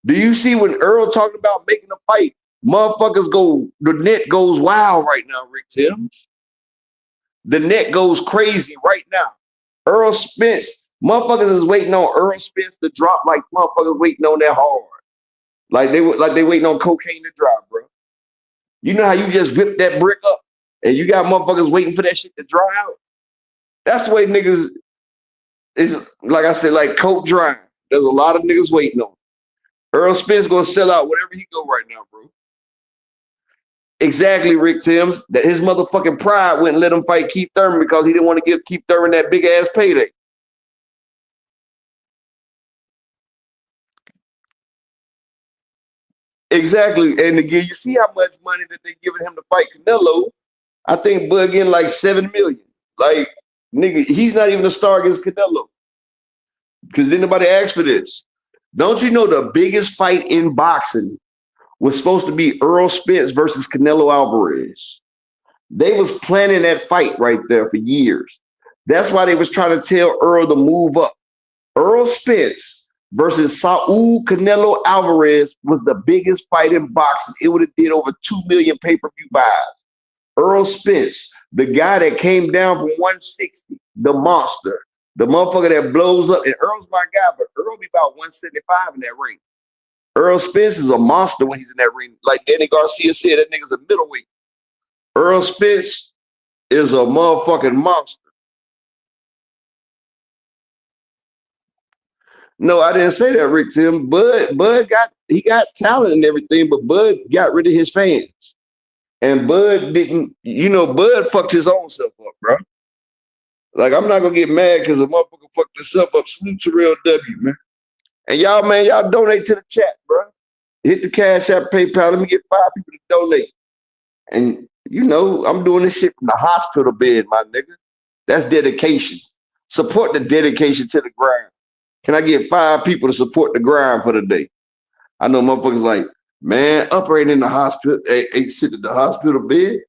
Do you see when Earl talking about making a fight? Motherfuckers the net goes wild right now, Rick Timms. The net goes crazy right now. Earl Spence, motherfuckers is waiting on Earl Spence to drop like motherfuckers waiting on that hard. Like they waiting on cocaine to drop, bro. You know how you just whip that brick up and you got motherfuckers waiting for that shit to dry out? That's the way niggas is, like I said, like coke drying. There's a lot of niggas waiting on. Earl Spence gonna sell out wherever he go right now, bro. Exactly, Rick Timms. That his motherfucking pride wouldn't let him fight Keith Thurman because he didn't want to give Keith Thurman that big ass payday. Exactly. And again, you see how much money that they giving him to fight Canelo. I think Bud getting like 7 million. Like, nigga, he's not even a star against Canelo. Because didn't nobody ask for this. Don't you know the biggest fight in boxing was supposed to be Earl Spence versus Canelo Alvarez? They was planning that fight right there for years. That's why they was trying to tell Earl to move up. Earl Spence versus Saul Canelo Alvarez was the biggest fight in boxing. It would have did over 2 million pay-per-view buys. Earl Spence, the guy that came down from 160, the monster, the motherfucker that blows up. And Earl's my guy, but Earl be about 175 in that ring. Earl Spence is a monster when he's in that ring. Like Danny Garcia said, that nigga's a middleweight. Earl Spence is a motherfucking monster. No, I didn't say that, Rick Tim. Bud got talent and everything, but Bud got rid of his fans. And Bud didn't, Bud fucked his own self up, bro. Like, I'm not gonna get mad because a motherfucker fucked himself up. Salute to Real W, man. And y'all, man, y'all donate to the chat, bro. Hit the Cash App, PayPal. Let me get 5 people to donate. And I'm doing this shit from the hospital bed, my nigga. That's dedication. Support the dedication to the grind. Can I get 5 people to support the grind for the day? I know motherfuckers like, man, operating in the hospital, ain't sitting in the hospital bed.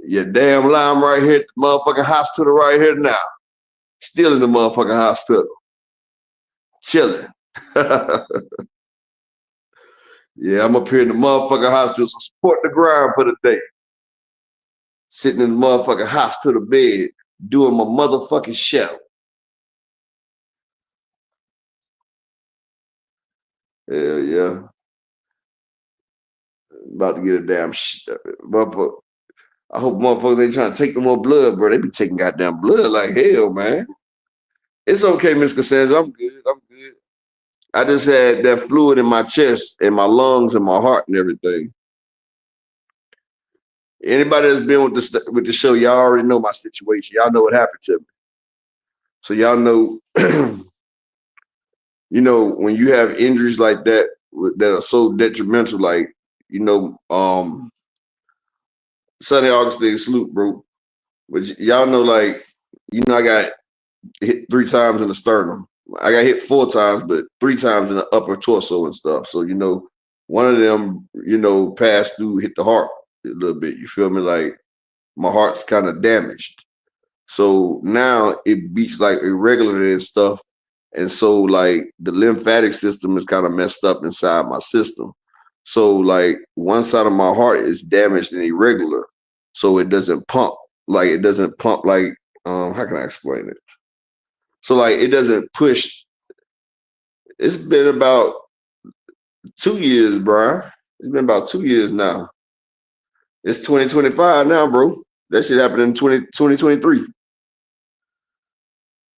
You're damn lie, I'm right here at the motherfucking hospital right here now. Still in the motherfucking hospital. Chilling. Yeah, I'm up here in the motherfucking hospital, so support the grind for the day. Sitting in the motherfucking hospital bed, doing my motherfucking show. Hell yeah. About to get a damn motherfucker. I hope motherfuckers ain't trying to take no more blood, bro. They be taking goddamn blood like hell, man. It's okay, Miss Cassandra. I'm good. I just had that fluid in my chest and my lungs and my heart and everything. Anybody that's been with the show, y'all already know my situation. Y'all know what happened to me. So y'all know, when you have injuries like that that are so detrimental, like, Sonny Augustine salute, bro. But y'all know, like, I got hit 3 times in the sternum. I got hit 4 times, but 3 times in the upper torso and stuff. So, one of them, passed through, hit the heart a little bit. You feel me? Like, my heart's kind of damaged. So now it beats like irregularly and stuff. And so, like, the lymphatic system is kind of messed up inside my system. So, like, one side of my heart is damaged and irregular. So it doesn't pump. Like, it doesn't pump like, how can I explain it? So, like, it doesn't push. It's been about 2 years, Brian. It's been about 2 years now. It's 2025 now, bro. That shit happened in 2023.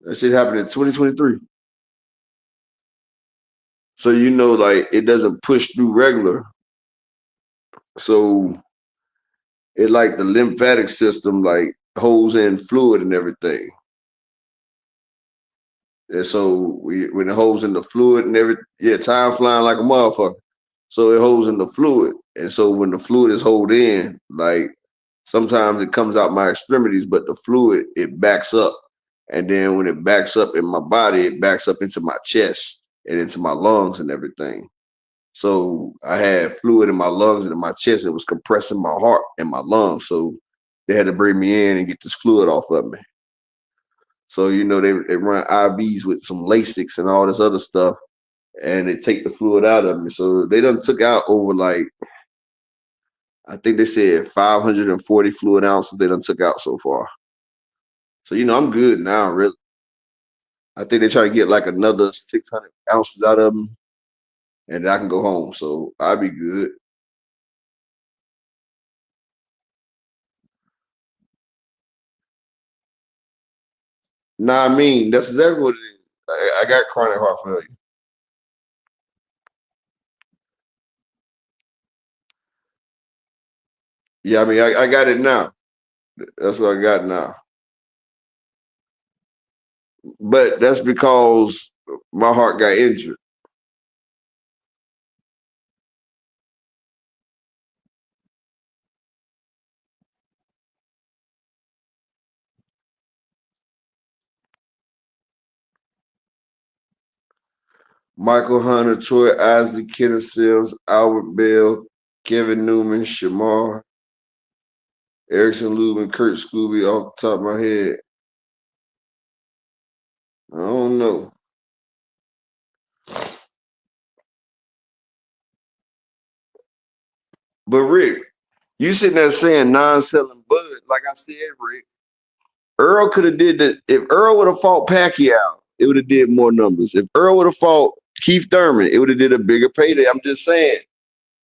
That shit happened in 2023. So, like, it doesn't push through regular. So it, like, the lymphatic system, like, holds in fluid and everything. And so when it holds in the fluid and everything, time flying like a motherfucker. So it holds in the fluid. And so when the fluid is hold in, like, sometimes it comes out my extremities, but the fluid, it backs up. And then when it backs up in my body, it backs up into my chest and into my lungs and everything. So I had fluid in my lungs and in my chest. It was compressing my heart and my lungs. So they had to bring me in and get this fluid off of me. So, they run IVs with some Lasix and all this other stuff, and they take the fluid out of me. So they done took out over, like, I think they said 540 fluid ounces they done took out so far. So, I'm good now, really. I think they try to get like another 600 ounces out of them, and I can go home. So I'll be good. Nah, I mean, that's exactly what it is. I got chronic heart failure. Yeah, I mean, I got it now. That's what I got now. But that's because my heart got injured. Michael Hunter, Troy Isley, Kenneth Sims, Albert Bell, Kevin Newman, Shamar, Erickson Lubin, Kurt Scooby off the top of my head. I don't know. But Rick, you sitting there saying non-selling Bud. Like I said, Rick, Earl could have did that. If Earl would have fought Pacquiao, it would have did more numbers. If Earl would have fought Keith Thurman, it would have did a bigger payday. I'm just saying.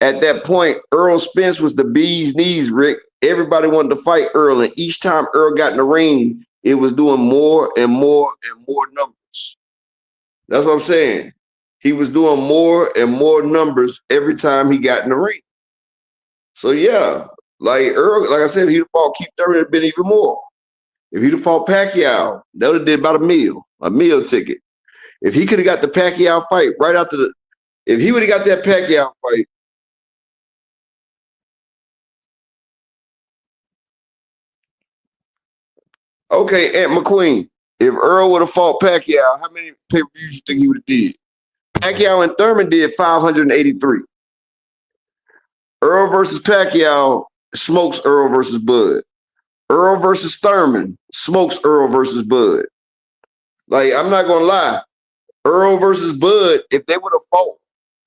At that point, Earl Spence was the bee's knees, Rick. Everybody wanted to fight Earl, and each time Earl got in the ring, it was doing more and more and more numbers. That's what I'm saying. He was doing more and more numbers every time he got in the ring. So yeah, like Earl, like I said, if he'd have fought Keith Thurman, it'd have been even more. If he'd have fought Pacquiao, that would have did about a meal ticket. If he could have got the Pacquiao fight right after if he would have got that Pacquiao fight. Okay, Aunt McQueen, if Earl would have fought Pacquiao, how many pay-per-views you think he would have did? Pacquiao and Thurman did 583. Earl versus Pacquiao smokes Earl versus Bud. Earl versus Thurman smokes Earl versus Bud. Like, I'm not going to lie. Earl versus Bud, if they would have fought,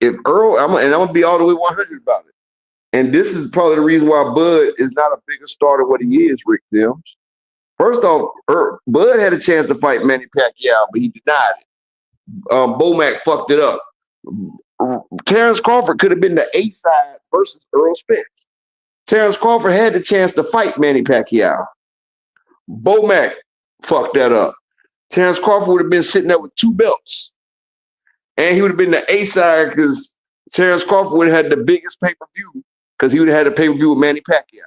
if Earl, I'm going to be all the way 100 about it. And this is probably the reason why Bud is not a bigger star than what he is, Rick Sims. First off, Bud had a chance to fight Manny Pacquiao, but he denied it. Bomac fucked it up. Terrence Crawford could have been the A side versus Earl Spence. Terrence Crawford had the chance to fight Manny Pacquiao. Bomac fucked that up. Terrence Crawford would have been sitting there with 2 belts. And he would have been the A side because Terrence Crawford would have had the biggest pay-per-view because he would have had a pay-per-view with Manny Pacquiao.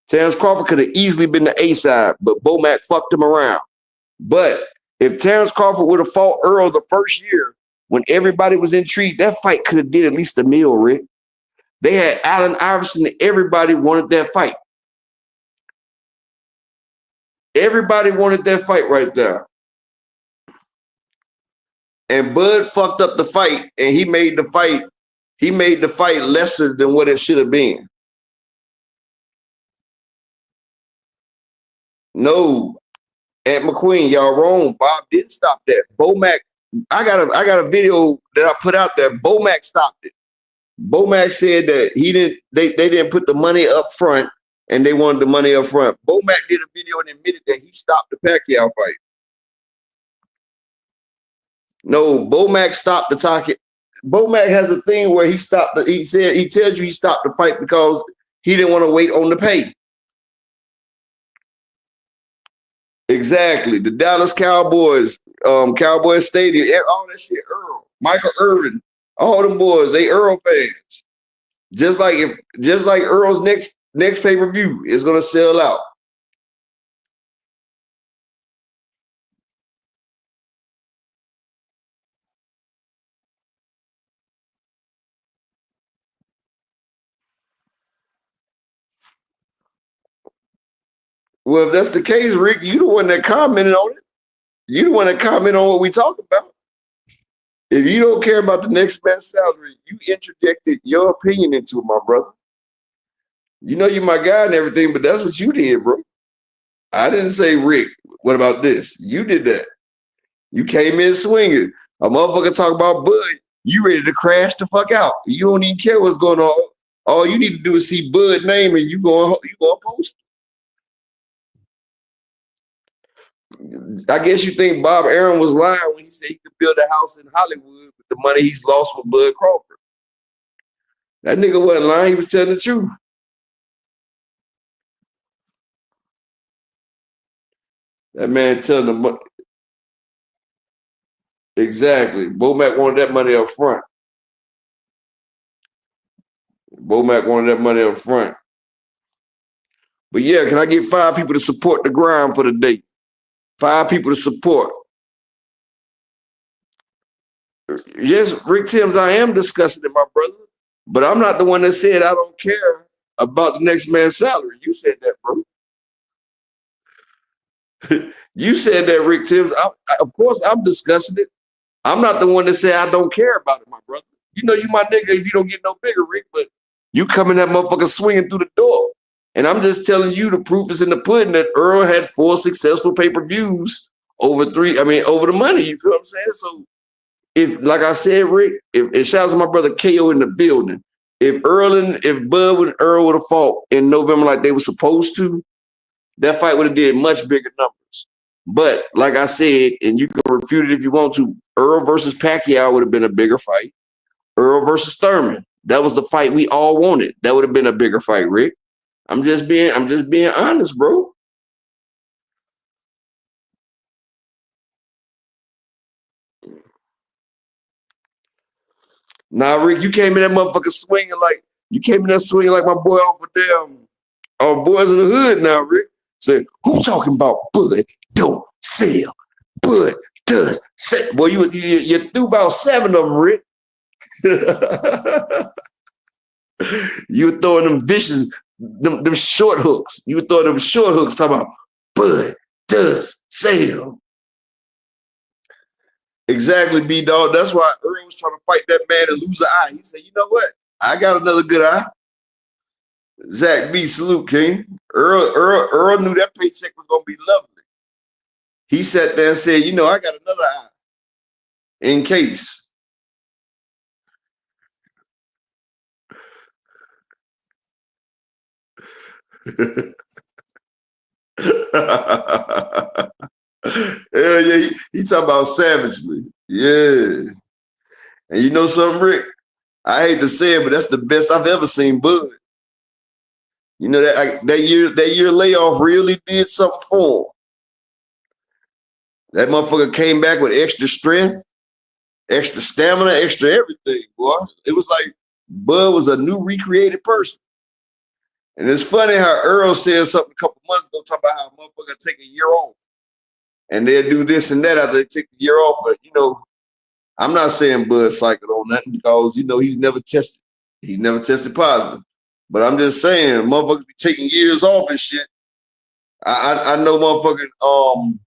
Terrence Crawford could have easily been the A side, but Bomac fucked him around. But if Terrence Crawford would have fought Earl the first year when everybody was intrigued, that fight could have did at least a meal, Rick. They had Allen Iverson and everybody wanted that fight. Everybody wanted that fight right there. And Bud fucked up the fight and he made the fight lesser than what it should have been. No, Aunt McQueen, y'all wrong. Bob didn't stop that. Bomac, I got a video that I put out there. Bomac stopped it. Bomac said that they didn't put the money up front and they wanted the money up front. Bomac did a video and admitted that he stopped the Pacquiao fight. No, Bomac stopped the target. Bomac has a thing where he tells you he stopped the fight because he didn't want to wait on the pay. Exactly. The Dallas Cowboys, Cowboys Stadium, all that shit, Earl, Michael Irvin, all them boys, they Earl fans. Just like Earl's next pay-per-view is gonna sell out. Well, if that's the case, Rick, you the one that commented on it. You the one that commented on what we talked about. If you don't care about the next man's salary, you interjected your opinion into it, my brother. You know you're my guy and everything, but that's what you did, bro. I didn't say, Rick, what about this? You did that. You came in swinging. A motherfucker talk about Bud. You ready to crash the fuck out. You don't even care what's going on. All you need to do is see Bud's name and you going post. I guess you think Bob Aaron was lying when he said he could build a house in Hollywood with the money he's lost with Bud Crawford. That nigga wasn't lying. He was telling the truth. That man telling the exactly. Bomac wanted that money up front. Bomac wanted that money up front. But yeah, can I get 5 people to support the grind for the day? 5 people to support. Yes, Rick Timms, I am discussing it, my brother. But I'm not the one that said I don't care about the next man's salary. You said that, bro. You said that, Rick Timms. Of course, I'm discussing it. I'm not the one that said I don't care about it, my brother. You know you my nigga if you don't get no bigger, Rick, but you coming that motherfucker swinging through the door. And I'm just telling you the proof is in the pudding that Earl had 4 successful pay-per-views over the money. You feel what I'm saying? So if, like I said, Rick, if shout out to my brother KO in the building. If Bud and Earl would have fought in November like they were supposed to, that fight would have did much bigger numbers. But like I said, and you can refute it if you want to, Earl versus Pacquiao would have been a bigger fight. Earl versus Thurman, that was the fight we all wanted. That would have been a bigger fight, Rick. I'm just being honest, bro. Nah, Rick, you came in that motherfucker swinging like my boy off of damn our boys in the hood now, Rick. Said, who talking about Bud don't sell? Bud does sell. Boy, you threw about 7 of them, Rick. You were throwing them vicious, them short hooks. You were throwing them short hooks talking about Bud does sell. Exactly, B-Dog. That's why Earl was trying to fight that man and lose an eye. He said, you know what? I got another good eye. Zach B, salute, King. Earl knew that paycheck was going to be lovely. He sat there and said, you know, I got another eye in case. Hell yeah, he talking about savagely. Yeah. And you know something, Rick? I hate to say it, but that's the best I've ever seen Bud. You know that year layoff really did something for him. That motherfucker came back with extra strength, extra stamina, extra everything, boy. It was like Bud was a new recreated person. And it's funny how Earl said something a couple months ago talking about how a motherfucker take a year off. And they'll do this and that after they take the year off. But, you know, I'm not saying Bud cycled on nothing because, you know, he's never tested. He's never tested positive. But I'm just saying, motherfuckers be taking years off and shit. I know motherfucking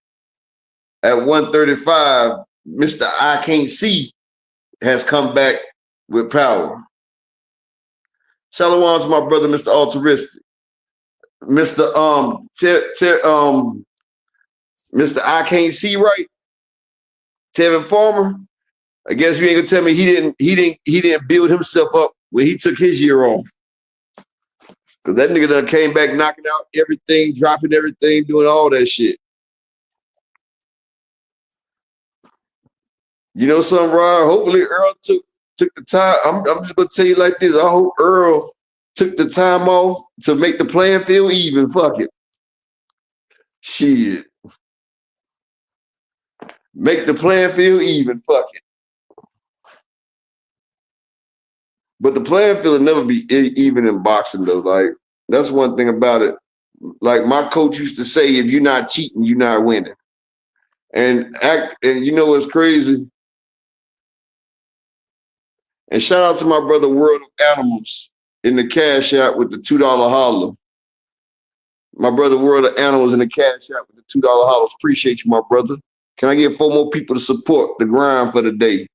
at 135, Mr. I Can't See has come back with power. Shalom to my brother, Mr. Altruistic. Mr. Mr. I Can't See Right. Tevin Farmer. I guess you ain't gonna tell me he didn't build himself up when he took his year off. Cause that nigga done came back knocking out everything, dropping everything, doing all that shit. You know something, Rod? Hopefully Earl took the time. I'm just gonna tell you like this. I hope Earl took the time off to make the playing field even. Fuck it. Shit. Make the playing field even. Fuck it. But the playing field will never be even in boxing, though. Like, that's one thing about it. Like, my coach used to say, if you're not cheating, you're not winning. And you know what's crazy? And shout out to my brother World of Animals in the Cash App with the $2 holler. My brother World of Animals in the Cash App with the $2 hollers. Appreciate you, my brother. Can I get 4 more people to support the grind for the day?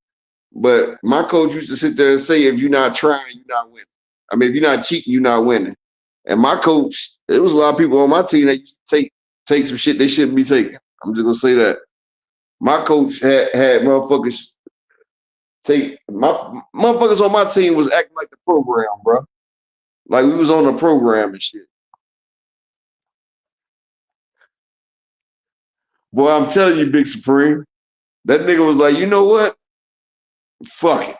But my coach used to sit there and say, if you're not trying, you're not winning. I mean, if you're not cheating, you're not winning. And my coach, there was a lot of people on my team that used to take some shit they shouldn't be taking. I'm just gonna say that. My coach had motherfuckers motherfuckers on my team was acting like the program, bro. Like we was on the program and shit. Boy, I'm telling you, Big Supreme, that nigga was like, you know what? Fuck it.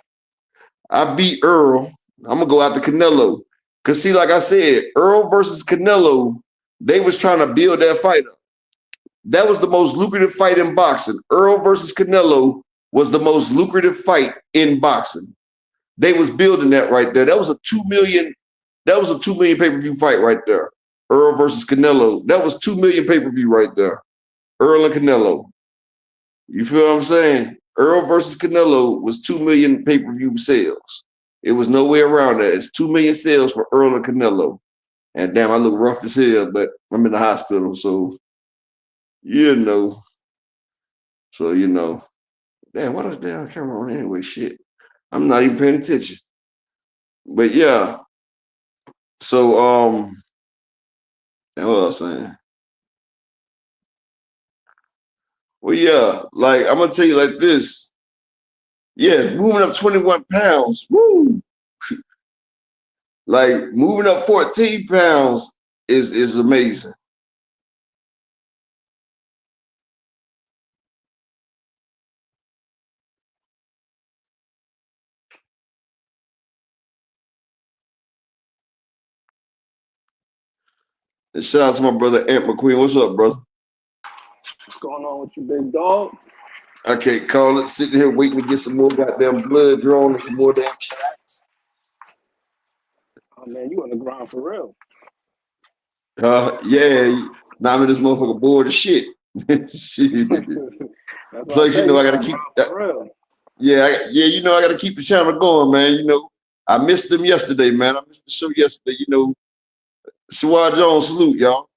I beat Earl. I'm gonna go out to Canelo. Cause see, like I said, Earl versus Canelo, they was trying to build that fight up. That was the most lucrative fight in boxing. Earl versus Canelo was the most lucrative fight in boxing. They was building that right there. That was a 2 million pay-per-view fight right there. Earl versus Canelo. That was 2 million pay-per-view right there. Earl and Canelo. You feel what I'm saying? Earl versus Canelo was 2 million pay-per-view sales. It was no way around that. It's 2 million sales for Earl and Canelo. And damn, I look rough as hell, but I'm in the hospital, so you know. So, you know, Damn, what is damn camera on anyway? Shit. I'm not even paying attention. But yeah. So what else saying? Well, yeah, like I'm gonna tell you like this. Yeah, moving up 21 pounds. Woo! Like moving up 14 pounds is amazing. And shout out to my brother Ant McQueen. What's up, brother? What's going on with you, big dog? I can't call it. Sitting here waiting to get some more goddamn blood drawn and some more damn shots. Oh man, you on the grind for real. Yeah. Now I'm in this motherfucker bored as shit. Shit. That's Plus, you know, I gotta on the keep grind for real. Yeah, you know, I gotta keep the channel going, man. You know, I missed them yesterday, man. I missed the show yesterday. You know, Siwa Jones, salute, y'all.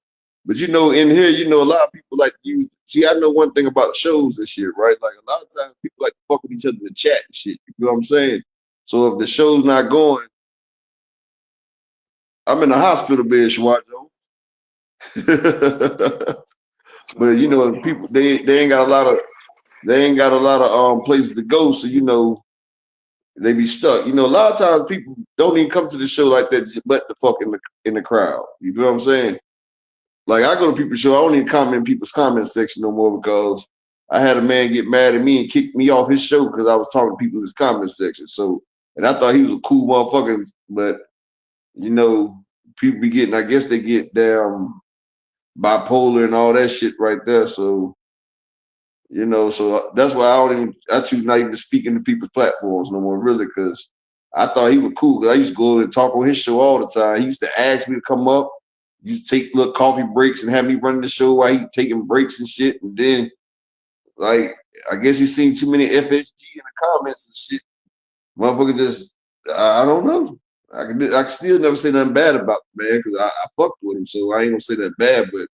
But you know, in here, you know, a lot of people like to use. See, I know one thing about shows and shit, right? Like a lot of times people like to fuck with each other in the chat and shit. You know what I'm saying? So if the show's not going, I'm in the hospital bed, Siwa Jones. But you know, people they ain't got a lot of places to go, so you know they be stuck. You know, a lot of times people don't even come to the show like that, but the fuck in the crowd. You know what I'm saying? Like I go to people's show, I don't even comment in people's comment section no more because I had a man get mad at me and kick me off his show because I was talking to people in his comment section. So, and I thought he was a cool motherfucker, but you know, people be getting, I guess they get damn bipolar and all that shit right there. So, you know, so that's why I choose not even to speak into people's platforms no more, really, because I thought he was cool. Because I used to go and talk on his show all the time. He used to ask me to come up. He used to take little coffee breaks and have me running the show while he taking breaks and shit. And then, like, I guess he's seen too many FSG in the comments and shit. Motherfucker just, I don't know. I can still never say nothing bad about the man because I fucked with him, so I ain't gonna say that bad, but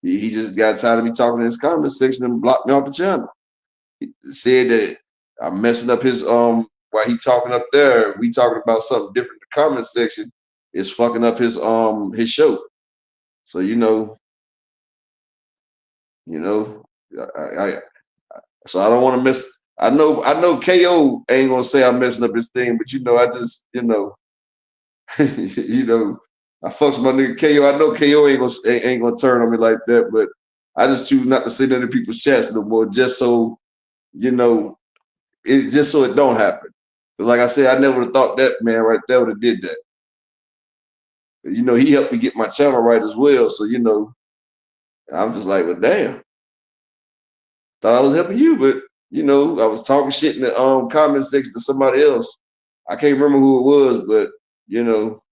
he just got tired of me talking in his comment section and blocked me off the channel. He said that I'm messing up his while he talking up there, we talking about something different in the comment section, is fucking up his show. So you know, I so I don't want to mess. I know KO ain't gonna say I'm messing up his thing, but you know, I just you know, you know, I fucks my nigga KO. I know KO ain't gonna turn on me like that, but I just choose not to sit in people's chats no more, just so you know, it just so it don't happen. Because like I said, I never would have thought that man right there would have did that. You know, he helped me get my channel right as well. So you know, I'm just like, well, damn. Thought I was helping you, but you know, I was talking shit in the comment section to somebody else. I can't remember who it was, but you know,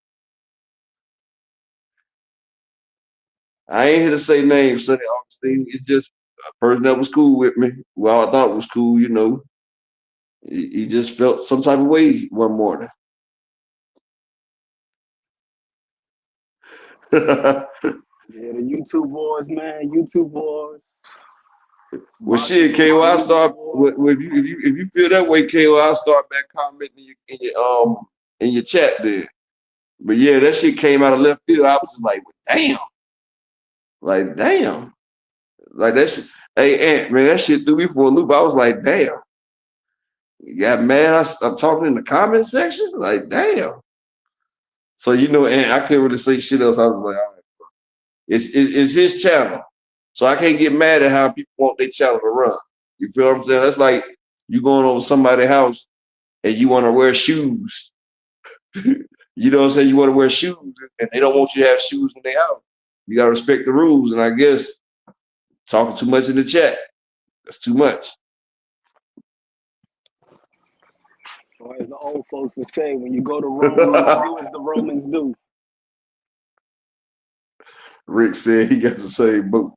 I ain't here to say names, Sonny Augustine. It's just a person that was cool with me. Well, I thought was cool, you know. He just felt some type of way one morning. Yeah, the YouTube boys, man. YouTube boys. Well, shit, KO, I start if you feel that way, KO, I'll start back commenting in your chat there. But yeah, that shit came out of left field. I was just like, damn, like that shit. Hey, Ant, man, that shit threw me for a loop. I was like, damn. You got mad. I'm talking in the comment section. Like, damn. So you know, and I couldn't really say shit else. I was like, all right, it's his channel, so I can't get mad at how people want their channel to run. You feel what I'm saying? That's like you going over somebody's house and you want to wear shoes. You know what I'm saying? You want to wear shoes, and they don't want you to have shoes in their house. You gotta respect the rules, and I guess talking too much in the chat, that's too much. Or as the old folks would say, when you go to Rome, do as the Romans do. Rick said he got the same boat.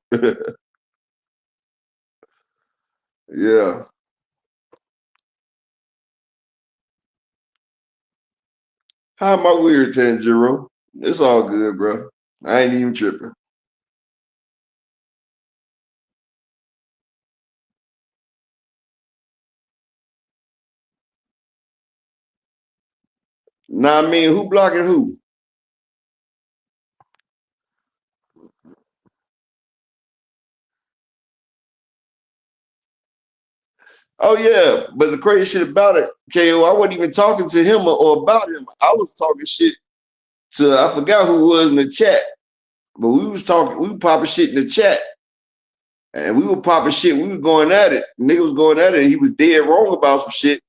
Yeah. How am I weird, Tanjiro? It's all good, bro. I ain't even tripping. Nah, I mean, who blocking who? Oh yeah, but the crazy shit about it, KO, I wasn't even talking to him or about him. I was talking shit to I forgot who it was in the chat, but we were popping shit in the chat, and we were popping shit. We were going at it. Nigga was going at it. And he was dead wrong about some shit,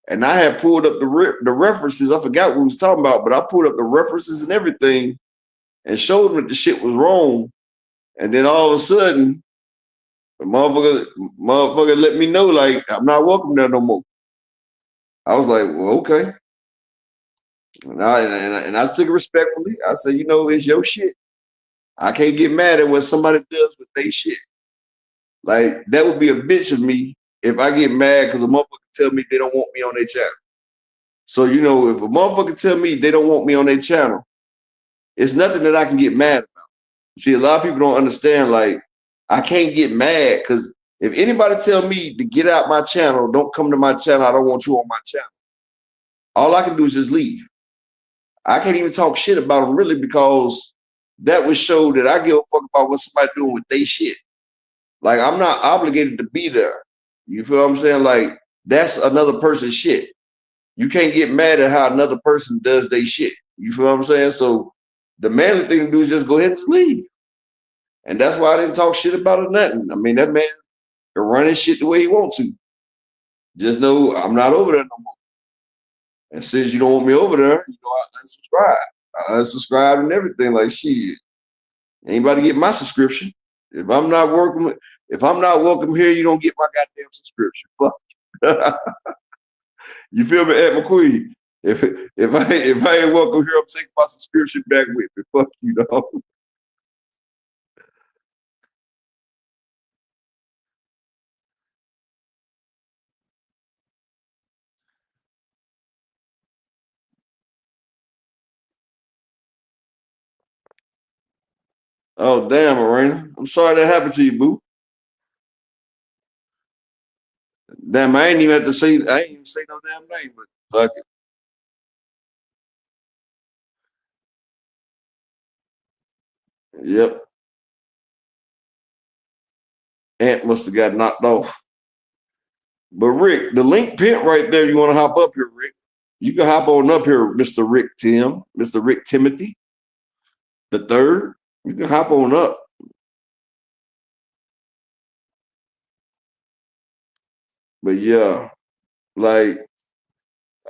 and I had pulled up the references. I forgot what we was talking about, but I pulled up the references and everything, and showed him that the shit was wrong. And then all of a sudden, the motherfucker let me know like I'm not welcome there no more. I was like, well, okay. And I took it respectfully. I said, you know, it's your shit. I can't get mad at what somebody does with their shit. Like, that would be a bitch of me if I get mad because a motherfucker tell me they don't want me on their channel. So, you know, if a motherfucker tell me they don't want me on their channel, it's nothing that I can get mad about. See, a lot of people don't understand, like, I can't get mad because if anybody tell me to get out my channel, don't come to my channel, I don't want you on my channel, all I can do is just leave. I can't even talk shit about them really because that would show that I give a fuck about what somebody doing with their shit. Like, I'm not obligated to be there. You feel what I'm saying? Like, that's another person's shit. You can't get mad at how another person does their shit. You feel what I'm saying? So the manly thing to do is just go ahead and just leave. And that's why I didn't talk shit about it or nothing. I mean, that man can run his shit the way he wants to. Just know I'm not over there no more. And since you don't want me over there, you know, I unsubscribe and everything. Like, shit, anybody get my subscription? If I'm not welcome here, you don't get my goddamn subscription. Fuck. You feel me, Ed McQueen? If I ain't welcome here, I'm taking my subscription back with me. Fuck you, dog. Oh damn, Arena. I'm sorry that happened to you, boo. Damn, I ain't even say no damn name, but fuck it. Yep. Ant must have got knocked off. But Rick, the link pin right there, you want to hop up here, Rick? You can hop on up here, Mr. Rick Timothy, the third. You can hop on up. But yeah, like,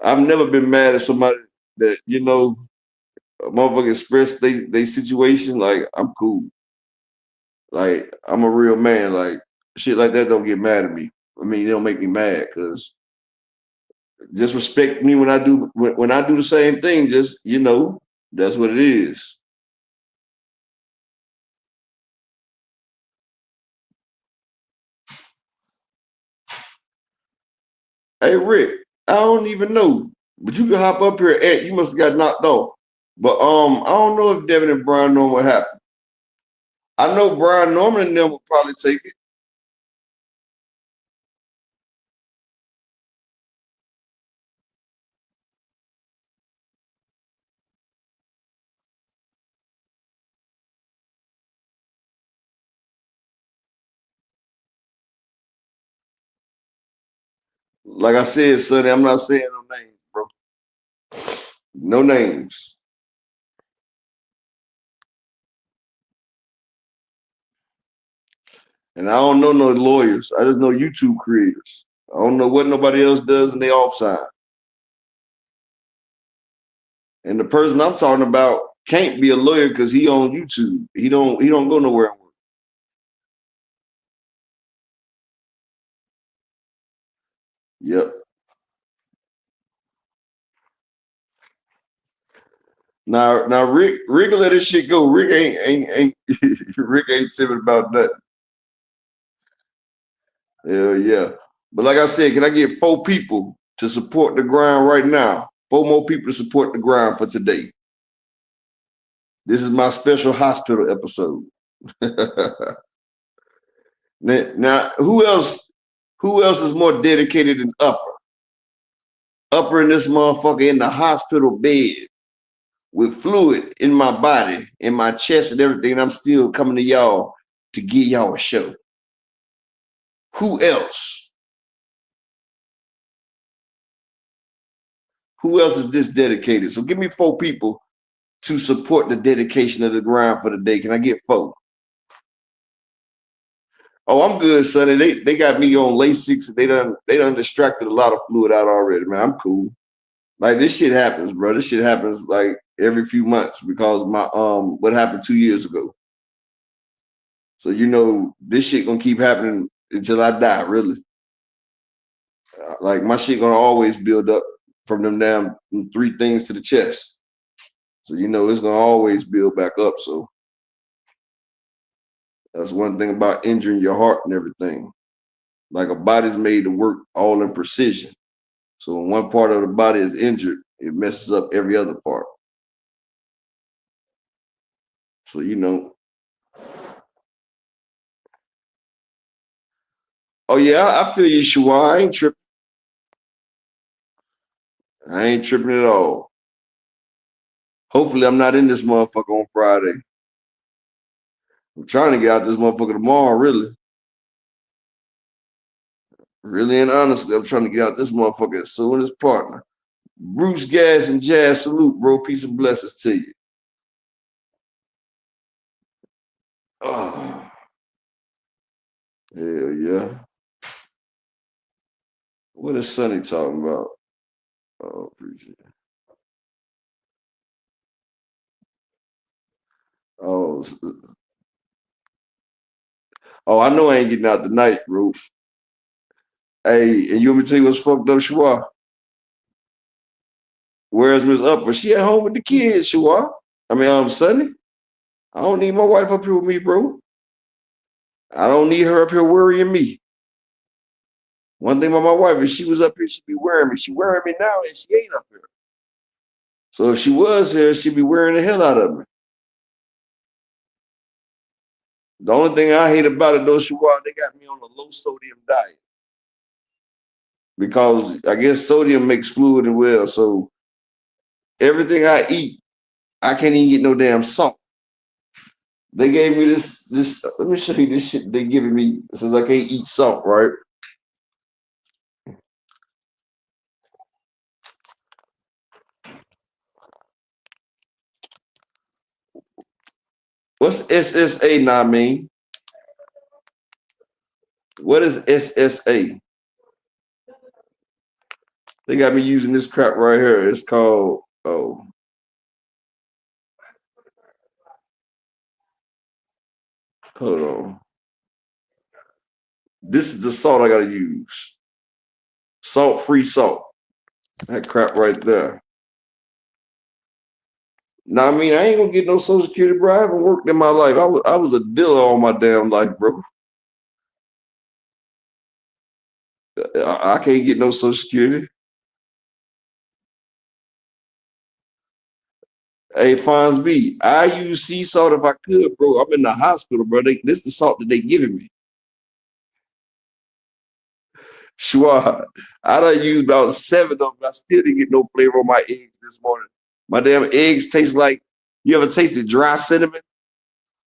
I've never been mad at somebody that, you know, a motherfucker express they situation. Like, I'm cool. Like, I'm a real man. Like, shit like that don't get mad at me. I mean, it don't make me mad because just respect me when I do the same thing. Just, you know, that's what it is. Hey Rick, I don't even know, but you can hop up here. Ant, you must have got knocked off. But I don't know if Devin and Brian know what happened. I know Brian Norman and them will probably take it. Like I said, Sonny, I'm not saying no names, bro. No names. And I don't know no lawyers. I just know YouTube creators. I don't know what nobody else does in the offside. And the person I'm talking about can't be a lawyer because he on YouTube. He don't go nowhere and work. Yep. Now Rick let this shit go. Rick ain't Rick ain't timid about nothing. Hell yeah. But like I said, can I get 4 people to support the grind right now? 4 more people to support the grind for today. This is my special hospital episode. Now, who else is more dedicated than Upper? upper in this motherfucker in the hospital bed with fluid in my body, in my chest and everything, and I'm still coming to y'all to give y'all a show. Who else? Who else is this dedicated? So give me 4 people to support the dedication of the grind for the day. Can I get 4? Oh, I'm good, Sonny. They got me on Lasix. They done distracted a lot of fluid out already, man. I'm cool. Like this shit happens, bro. This shit happens like every few months because my what happened 2 years ago. So you know this shit gonna keep happening until I die, really. Like my shit gonna always build up from them damn 3 things to the chest. So you know it's gonna always build back up. So that's one thing about injuring your heart and everything. Like a body's made to work all in precision. So when one part of the body is injured, it messes up every other part. So you know. Oh yeah, I feel you, Shua. I ain't tripping. I ain't tripping at all. Hopefully I'm not in this motherfucker on Friday. I'm trying to get out this motherfucker tomorrow, really. Really and honestly, I'm trying to get out this motherfucker as soon as partner. Bruce Gas and Jazz, salute, bro. Peace and blessings to you. Oh, hell yeah. What is Sonny talking about? Oh, appreciate it. Oh, I know I ain't getting out tonight, bro. Hey, and you want me to tell you what's fucked up, Shua? Where's Miss Upper? She at home with the kids, Shua. I mean, Sonny. I don't need my wife up here with me, bro. I don't need her up here worrying me. One thing about my wife is she was up here, she'd be worrying me. She worrying me now and she ain't up here. So if she was here, she'd be worrying the hell out of me. The only thing I hate about it though, Shua, they got me on a low sodium diet. Because I guess sodium makes fluid and well. So everything I eat, I can't even get no damn salt. They gave me this, let me show you this shit they giving me since I can't eat salt, right? What's SSA now mean? What is SSA? They got me using this crap right here. It's called, hold on. This is the salt I gotta use. Salt-free salt. That crap right there. Now, I mean, I ain't gonna get no Social Security, bro. I haven't worked in my life. I was a dealer all my damn life, bro. I can't get no Social Security. Hey, Fonz B, I use sea salt if I could, bro. I'm in the hospital, bro. This is the salt that they giving me. Sure. I done used about 7 of them. I still didn't get no flavor on my eggs this morning. My damn eggs taste like, you ever tasted dry cinnamon?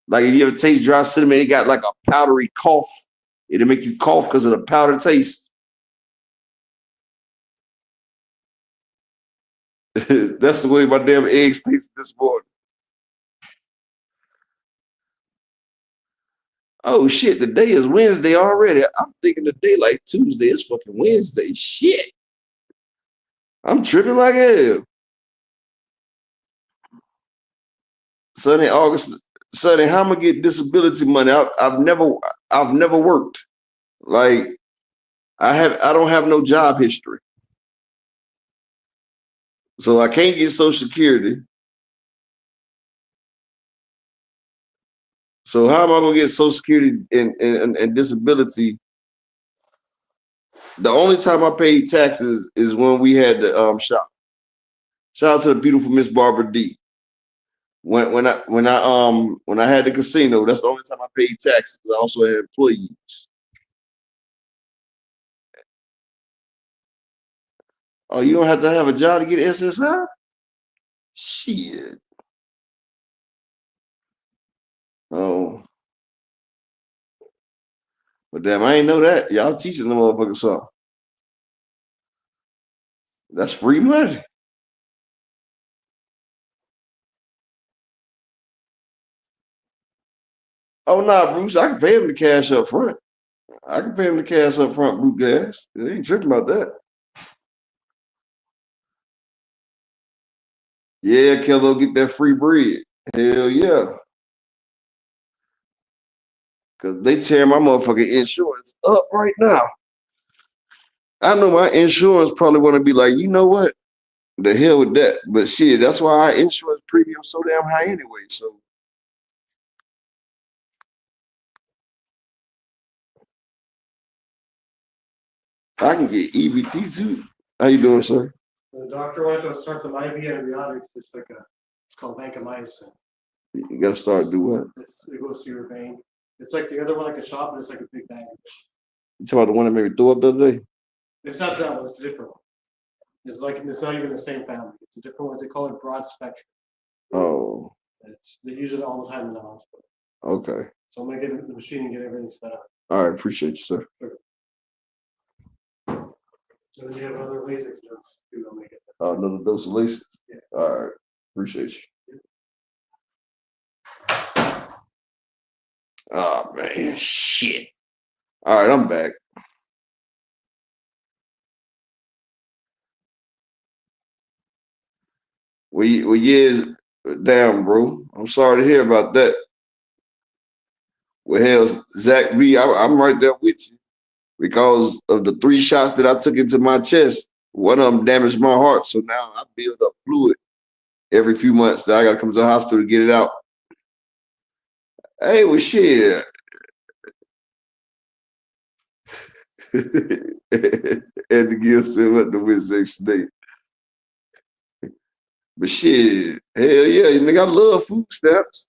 Like if you ever taste dry cinnamon, it got like a powdery cough. It'll make you cough because of the powder taste. That's the way my damn eggs taste this morning. Oh shit, the day is Wednesday already. I'm thinking the day like Tuesday. It's fucking Wednesday. Shit. I'm tripping like hell. Sunday, August, Sunday, how am I gonna get disability money? I've never worked. Like I don't have no job history. So I can't get Social Security. So how am I gonna get Social Security and disability? The only time I paid taxes is when we had the shop. Shout out to the beautiful Miss Barbara D. When I had the casino, that's the only time I paid taxes. I also had employees. Oh, you don't have to have a job to get SSI? Shit. Oh. But damn, I ain't know that. Y'all teaching the motherfucker something. That's free money. Oh, nah, Bruce, I can pay him the cash up front. I can pay him the cash up front, Bruce Gas. They ain't tripping about that. Yeah, Kello, get that free bread. Hell yeah. Because they tear my motherfucking insurance up right now. I know my insurance probably want to be like, you know what? The hell with that. But shit, that's why our insurance premium so damn high anyway. So I can get EBT too. How you doing, sir? The doctor went to start some IV antibiotics. It's called vancomycin. You gotta start do what? It goes to your vein. It's like the other one, like a shot, but it's like a big bag. You talking about the one that made me throw up the other day? It's not that one. It's a different one. It's not even the same family. It's a different one. They call it broad spectrum. Oh. They use it all the time in the hospital. Okay. So I'm gonna get the machine and get everything set up. All right, appreciate you, sir. Sure. And then you have another Lasix dose too. I'll make it. Another dose of Lasix? Yeah. All right, appreciate you. Oh man, shit. All right, I'm back. Well, yeah, damn, bro. I'm sorry to hear about that. Well, hell, Zach B, I'm right there with you. Because of the 3 shots that I took into my chest, one of them damaged my heart. So now I build up fluid every few months that I got to come to the hospital to get it out. Hey, well, shit. And to give some up the midsection day. But shit, hell yeah, nigga, I love food stamps.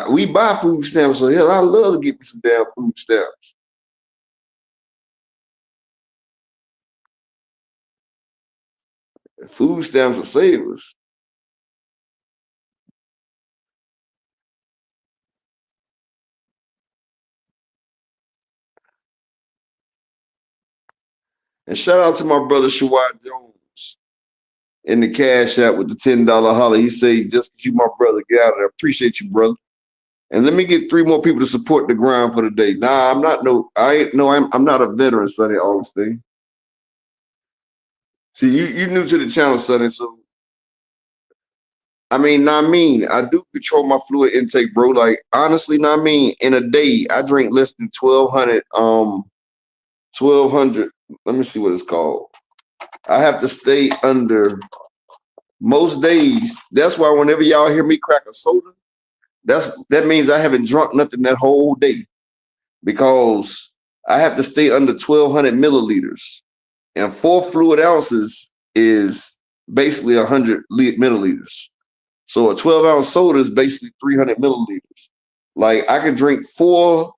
We buy food stamps, so hell, I love to get me some damn food stamps. Food stamps are savers. And shout out to my brother Shawad Jones in the Cash App with the $10 holler. He said, just because you my brother, get out of there. Appreciate you, brother. And let me get 3 more people to support the grind for the day. Nah, I'm not a veteran, Sonny Augustine. See, you new to the channel, Sonny, so I do control my fluid intake, bro. Like, honestly, in a day, I drink less than 1,200. Let me see what it's called. I have to stay under most days. That's why whenever y'all hear me crack a soda, that means I haven't drunk nothing that whole day, because I have to stay under 1,200 milliliters, and 4 fluid ounces is basically 100 milliliters. So a 12-ounce soda is basically 300 milliliters. Like, I can drink 4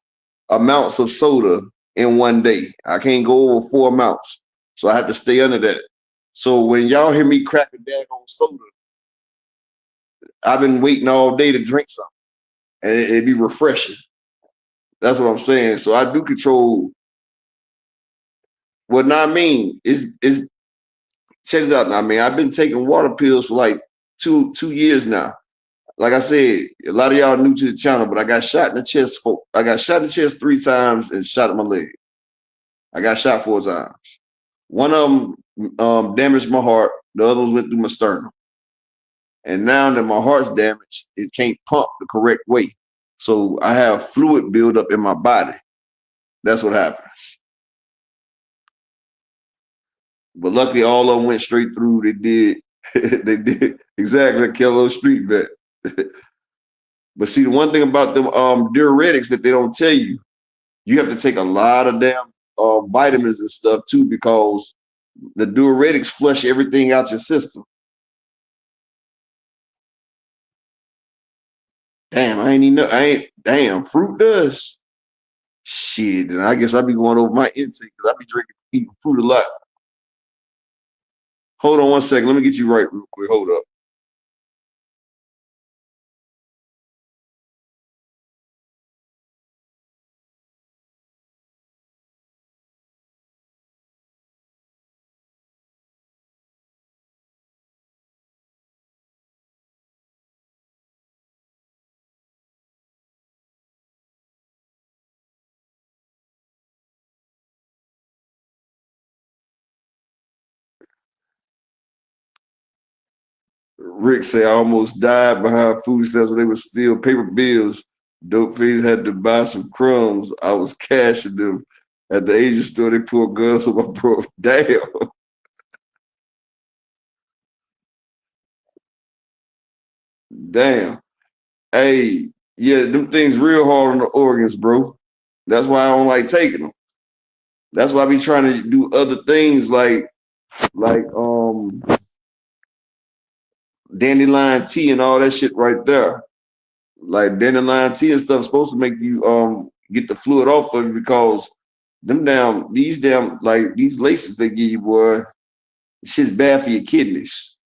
amounts of soda in one day. I can't go over 4 amounts. So I have to stay under that. So when y'all hear me crack a daggone soda, I've been waiting all day to drink something. And it'd be refreshing. That's what I'm saying. So I do control what is check this out now, man. I've been taking water pills for like two years now. Like I said, a lot of y'all new to the channel, but I got shot in the chest 3 times and shot in my leg. I got shot 4 times. One of them damaged my heart. The other ones went through my sternum. And now that my heart's damaged, it can't pump the correct way. So I have fluid build up in my body. That's what happens. But luckily, all of them went straight through. They did. They did exactly like Kello Street Vet. But see, the one thing about them diuretics that they don't tell you, you have to take a lot of damn vitamins and stuff too, because the diuretics flush everything out your system. Damn, damn, fruit does. Shit, and I guess I be going over my intake because I be eating fruit a lot. Hold on 1 second. Let me get you right real quick. Hold up. Rick say I almost died behind food stamps when they would steal paper bills. Dope fiends had to buy some crumbs. I was cashing them. At the Asian store, they pulled guns on my bro. Damn. Damn. Hey, yeah, them things real hard on the organs, bro. That's why I don't like taking them. That's why I be trying to do other things like dandelion tea and all that shit right there. Like dandelion tea and stuff supposed to make you get the fluid off of you because these laces they give you, boy, shit's bad for your kidneys.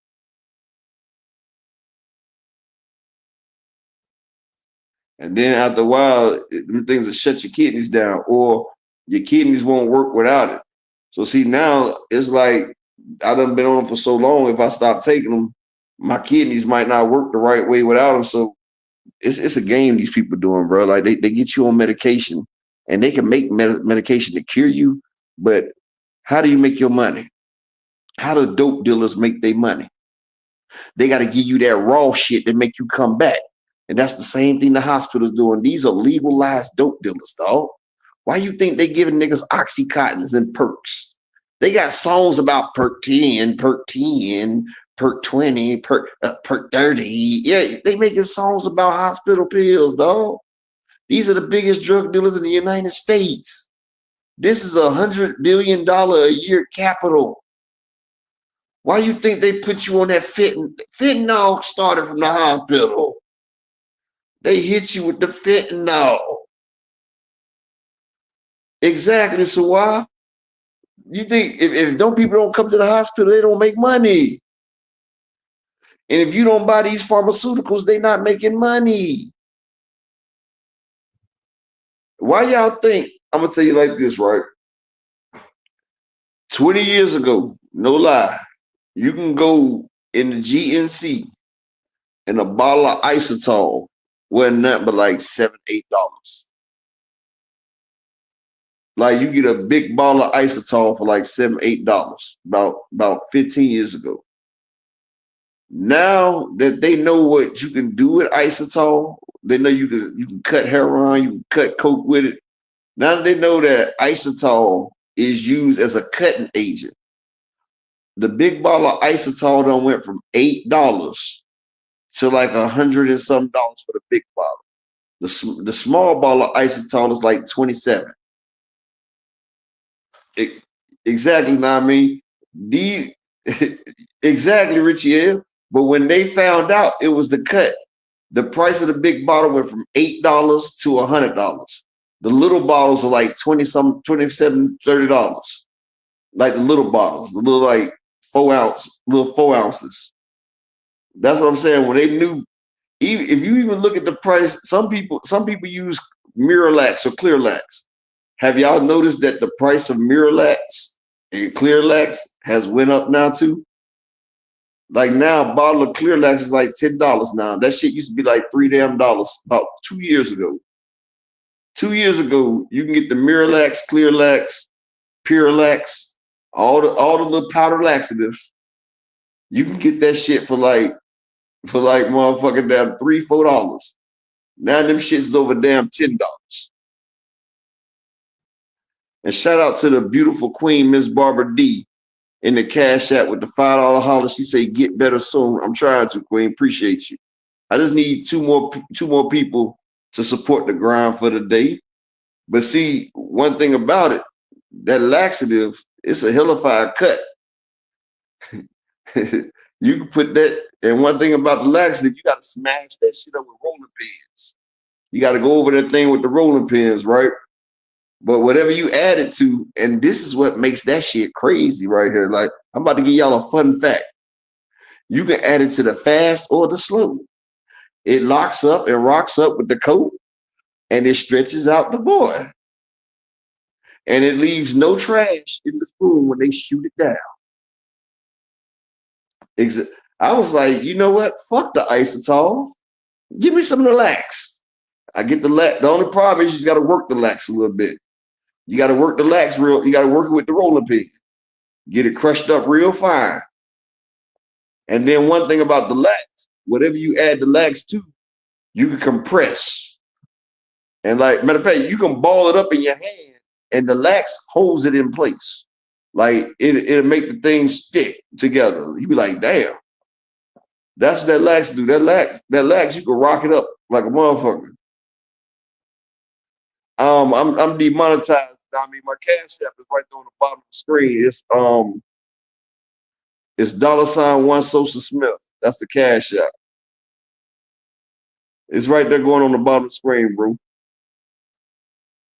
And then after a while, them things will shut your kidneys down, or your kidneys won't work without it. So see, now it's like I done been on them for so long. If I stop taking them, my kidneys might not work the right way without them. So it's a game these people doing, bro. Like they get you on medication, and they can make medication to cure you, but how do you make your money? How do dope dealers make their money? They got to give you that raw shit that make you come back. And that's the same thing the hospital's doing. These are legalized dope dealers, dog. Why you think they giving niggas Oxycontins and perks? They got songs about perk 10, perk 10, perk 20, perk 30. Yeah, they making songs about hospital pills, dog. These are the biggest drug dealers in the United States. This is $100 billion a year capital. Why you think they put you on that fentanyl started from the hospital? They hit you with the fentanyl. Exactly. So why? You think if people don't come to the hospital, they don't make money. And if you don't buy these pharmaceuticals, they not making money. Why y'all think? I'm going to tell you like this, right? 20 years ago, no lie, you can go in the GNC and a bottle of isotol wasn't nothing but like $7, $8. Like you get a big bottle of isotol for like $7, $8 about 15 years ago. Now that they know what you can do with isotol, they know you can cut heroin, you can cut coke with it. Now that they know that isotol is used as a cutting agent, the big bottle of isotol done went from $8 to like $100 and some dollars for the big bottle. The small bottle of isotol is like $27. Exactly, know what I mean? Exactly, Richie. Yeah. But when they found out it was the cut, the price of the big bottle went from $8 to $100. The little bottles are like $27, $30. Like the little bottles, the little like 4 ounces. That's what I'm saying. When they knew, even if you even look at the price, some people use Miralax or Clearlax. Have y'all noticed that the price of Miralax and Clearlax has went up now too? Like now, a bottle of Clearlax is like $10 now. That shit used to be like $3 damn about 2 years ago. 2 years ago, you can get the Miralax, Clearlax, Purelax, all the little powder laxatives. You can get that shit for like motherfucking damn $3, $4. Now them shits is over damn $10. And shout out to the beautiful queen, Miss Barbara D, in the Cash App with the $5 holler. She say, "Get better soon." I'm trying to, Queen. Appreciate you. I just need two more people to support the grind for the day. But see, one thing about it, that laxative, it's a hellified cut. You can put that, and one thing about the laxative, you got to smash that shit up with rolling pins. You got to go over that thing with the rolling pins, right? But whatever you add it to, and this is what makes that shit crazy right here. Like I'm about to give y'all a fun fact. You can add it to the fast or the slow. It locks up and rocks up with the coat, and it stretches out the boy. And it leaves no trash in the spoon when they shoot it down. I was like, you know what? Fuck the isotol. Give me some of the lax. I get the lax. The only problem is you just got to work the lax a little bit. You got to work the lax real. You got to work it with the roller pin. Get it crushed up real fine. And then one thing about the lax, whatever you add the lax to, you can compress. And like, matter of fact, you can ball it up in your hand and the lax holds it in place. Like it'll make the thing stick together. You be like, damn. That's what that lax do. That lax, you can rock it up like a motherfucker. I'm demonetized. I mean, my cash app is right there on the bottom of the screen. It's $1 Social Smith. That's the cash app. It's right there going on the bottom of the screen, bro.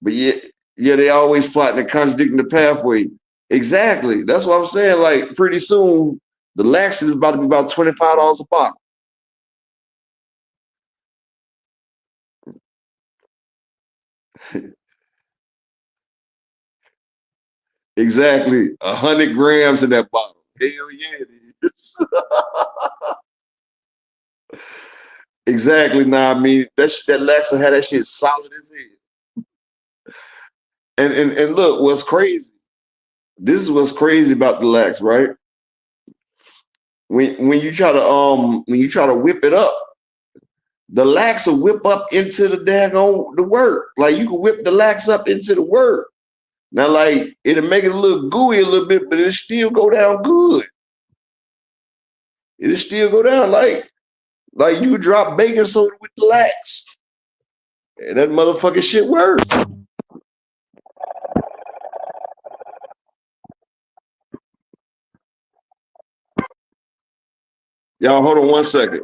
But yeah, they always plotting and contradicting the pathway. Exactly. That's what I'm saying. Like pretty soon, the lax is about to be about $25 a bottle. Exactly. 100 grams in that bottle. Hell yeah, it is. Exactly. Now, I mean, that lax will have that shit solid as hell. And look, what's crazy? This is what's crazy about the lax, right? When you try to whip it up, the lax will whip up into the daggone the work. Like you can whip the lax up into the work. Now, like it'll make it a little gooey a little bit, but it'll still go down good. It'll still go down like you drop baking soda with the lax. And that motherfucking shit works. Y'all hold on 1 second.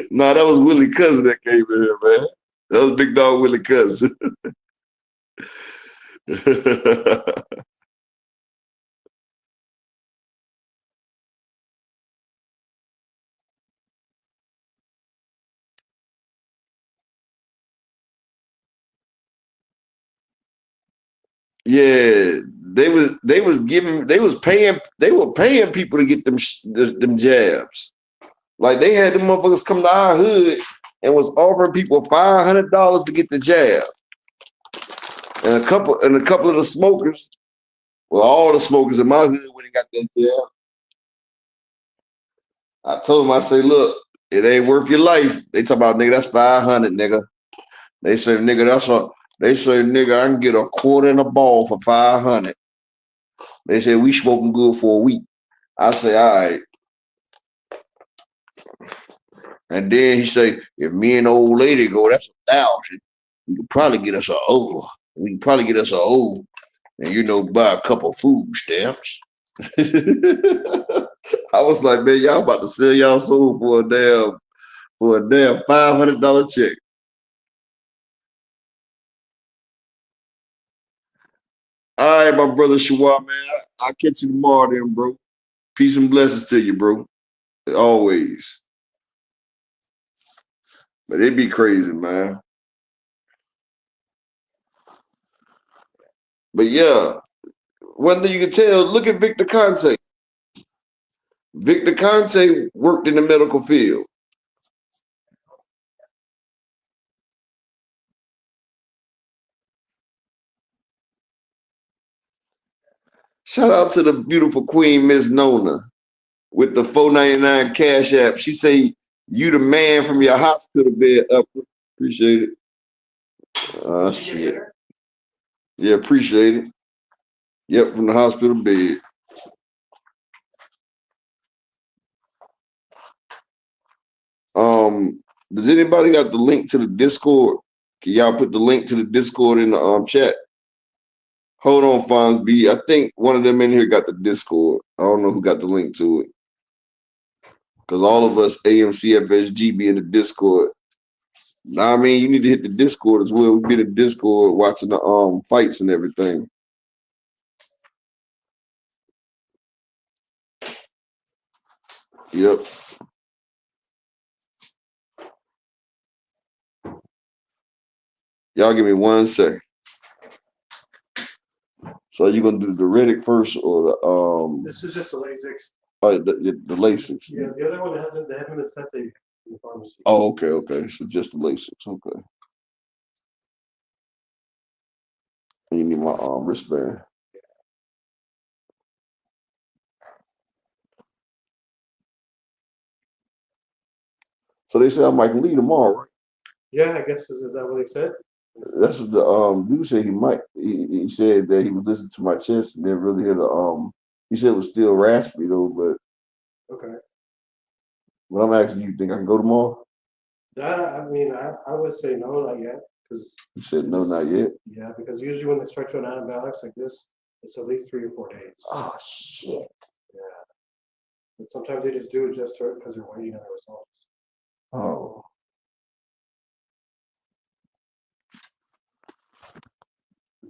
Nah, that was Willie Cousin that came in here, man. That was Big Dog Willie Cousin. Yeah, they were paying people to get them jabs. Like they had them motherfuckers come to our hood and was offering people $500 to get the jab. And a couple of the smokers, well, all the smokers in my hood when they got that jab. I told them, I say, look, it ain't worth your life. They talk about, nigga, that's 500, nigga. They say, nigga, nigga, I can get a quarter and a ball for 500. They say, we smoking good for a week. I say, all right. And then he say, if me and the old lady go, that's 1,000. We can probably get us an O. And, buy a couple food stamps. I was like, man, y'all about to sell y'all soul for a damn $500 check. All right, my brother Shawar, man. I'll catch you tomorrow then, bro. Peace and blessings to you, bro. Always. But it'd be crazy, man. But yeah, one thing you can tell, look at Victor Conte. Victor Conte worked in the medical field. Shout out to the beautiful queen, Miss Nona, with the $4.99 Cash App. She say you the man from your hospital bed up. Appreciate it. Shit. Yeah, appreciate it. Yep, from the hospital bed. Does anybody got the link to the Discord? Can y'all put the link to the Discord in the chat? Hold on, Fonz B. I think one of them in here got the Discord. I don't know who got the link to it. Because all of us AMCFSG be in the Discord. Nah, I mean, you need to hit the Discord as well. We be in the Discord watching the fights and everything. Yep. Y'all give me 1 second. So are you gonna do the Riddick first or the This is just a Lasix. the Lasix? Yeah, the other one they haven't been set in the pharmacy. Oh, okay. So just the Lasix, okay. And you need my wristband. So they said I might lead tomorrow, right? Yeah, I guess is that what they said? That's what the dude said he might. He said that he was listening to my chest and didn't really hear the he said it was still raspy though, but Okay. But I'm asking you, think I can go tomorrow? I mean, I would say no, not yet, because You said no, not yet. yeah, because usually when they start you on antibiotics like this, it's at least 3 or 4 days. Oh shit. Yeah. But sometimes they just do it just because they're waiting on the results. Oh.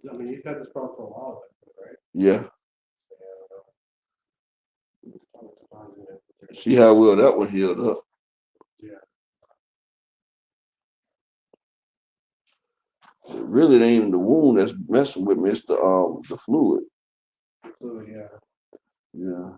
I mean, you've had this problem for a while, right? Yeah. See how well that one healed up. Yeah. It really ain't even the wound that's messing with me. It's the fluid. Fluid, yeah. Yeah.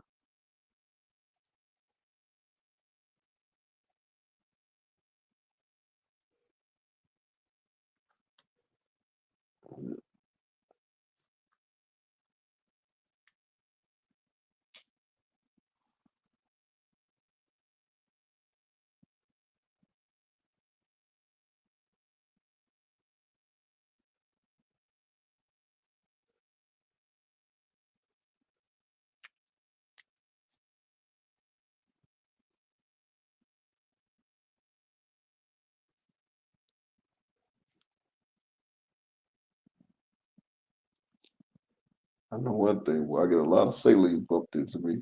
I know one thing, boy, I get a lot of saline pumped into me.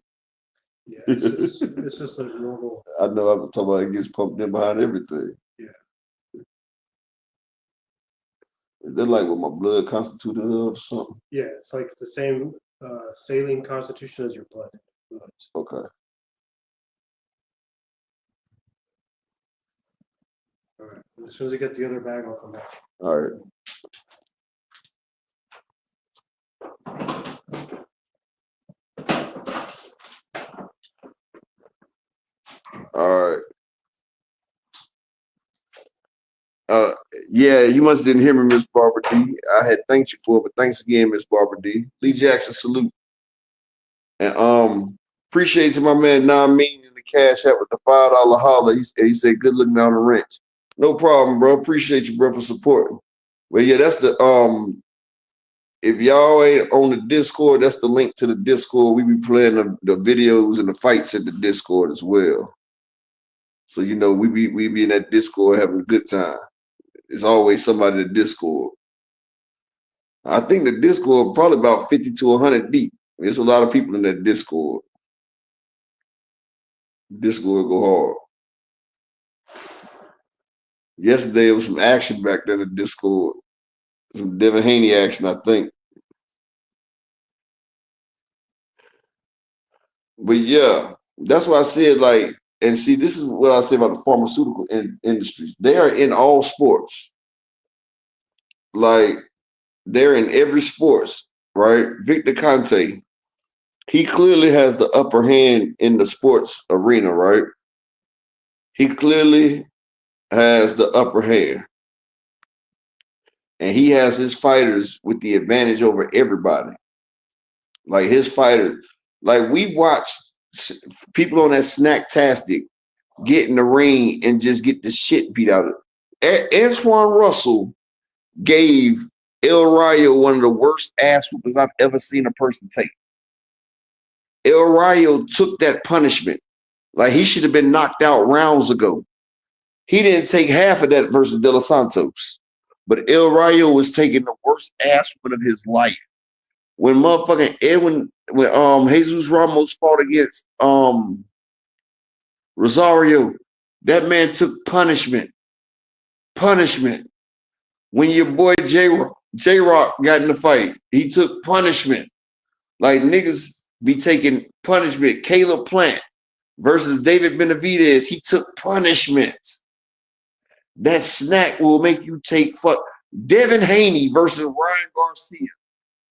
Yeah, it's just like normal. I know I'm talking about it gets pumped in behind everything. Yeah. Is that like what my blood constituted of or something? Yeah, it's like the same saline constitution as your blood. Okay. All right. As soon as I get the other bag, I'll come back. All right. All right. Yeah, you must didn't hear me, Miss Barbara D. I had thanked you for it, but thanks again, Miss Barbara D. Lee Jackson, salute. And appreciate to my man Namin in the Cash App with the $5 holler. He said, good looking down the wrench. No problem, bro. Appreciate you, bro, for supporting. Well, yeah, that's the if y'all ain't on the Discord, that's the link to the Discord. We be playing the videos and the fights at the Discord as well. So you know, we be in that Discord having a good time. It's always somebody in the Discord. I think the Discord probably about 50 to 100 deep. There's a lot of people in that Discord. Discord go hard. Yesterday, there was some action back there in the Discord. Some Devin Haney action, I think. But yeah, that's why I said, like, and see, this is what I say about the pharmaceutical industries. They are in all sports. Like, they're in every sports, right? Victor Conte, he clearly has the upper hand in the sports arena, right? He clearly has the upper hand. And he has his fighters with the advantage over everybody. Like his fighter, like we watched people on that Snacktastic get in the ring and just get the shit beat out of it. Antoine Russell gave El Rayo one of the worst ass whoopers I've ever seen a person take. El Rayo took that punishment. Like he should have been knocked out rounds ago. He didn't take half of that versus De Los Santos. But El Rayo was taking the worst ass whooping of his life. When motherfucking when Jesus Ramos fought against Rosario, that man took punishment. Punishment. When your boy J-Rock got in the fight, he took punishment. Like niggas be taking punishment. Caleb Plant versus David Benavidez, he took punishment. That snack will make you take fuck. Devin Haney versus Ryan Garcia.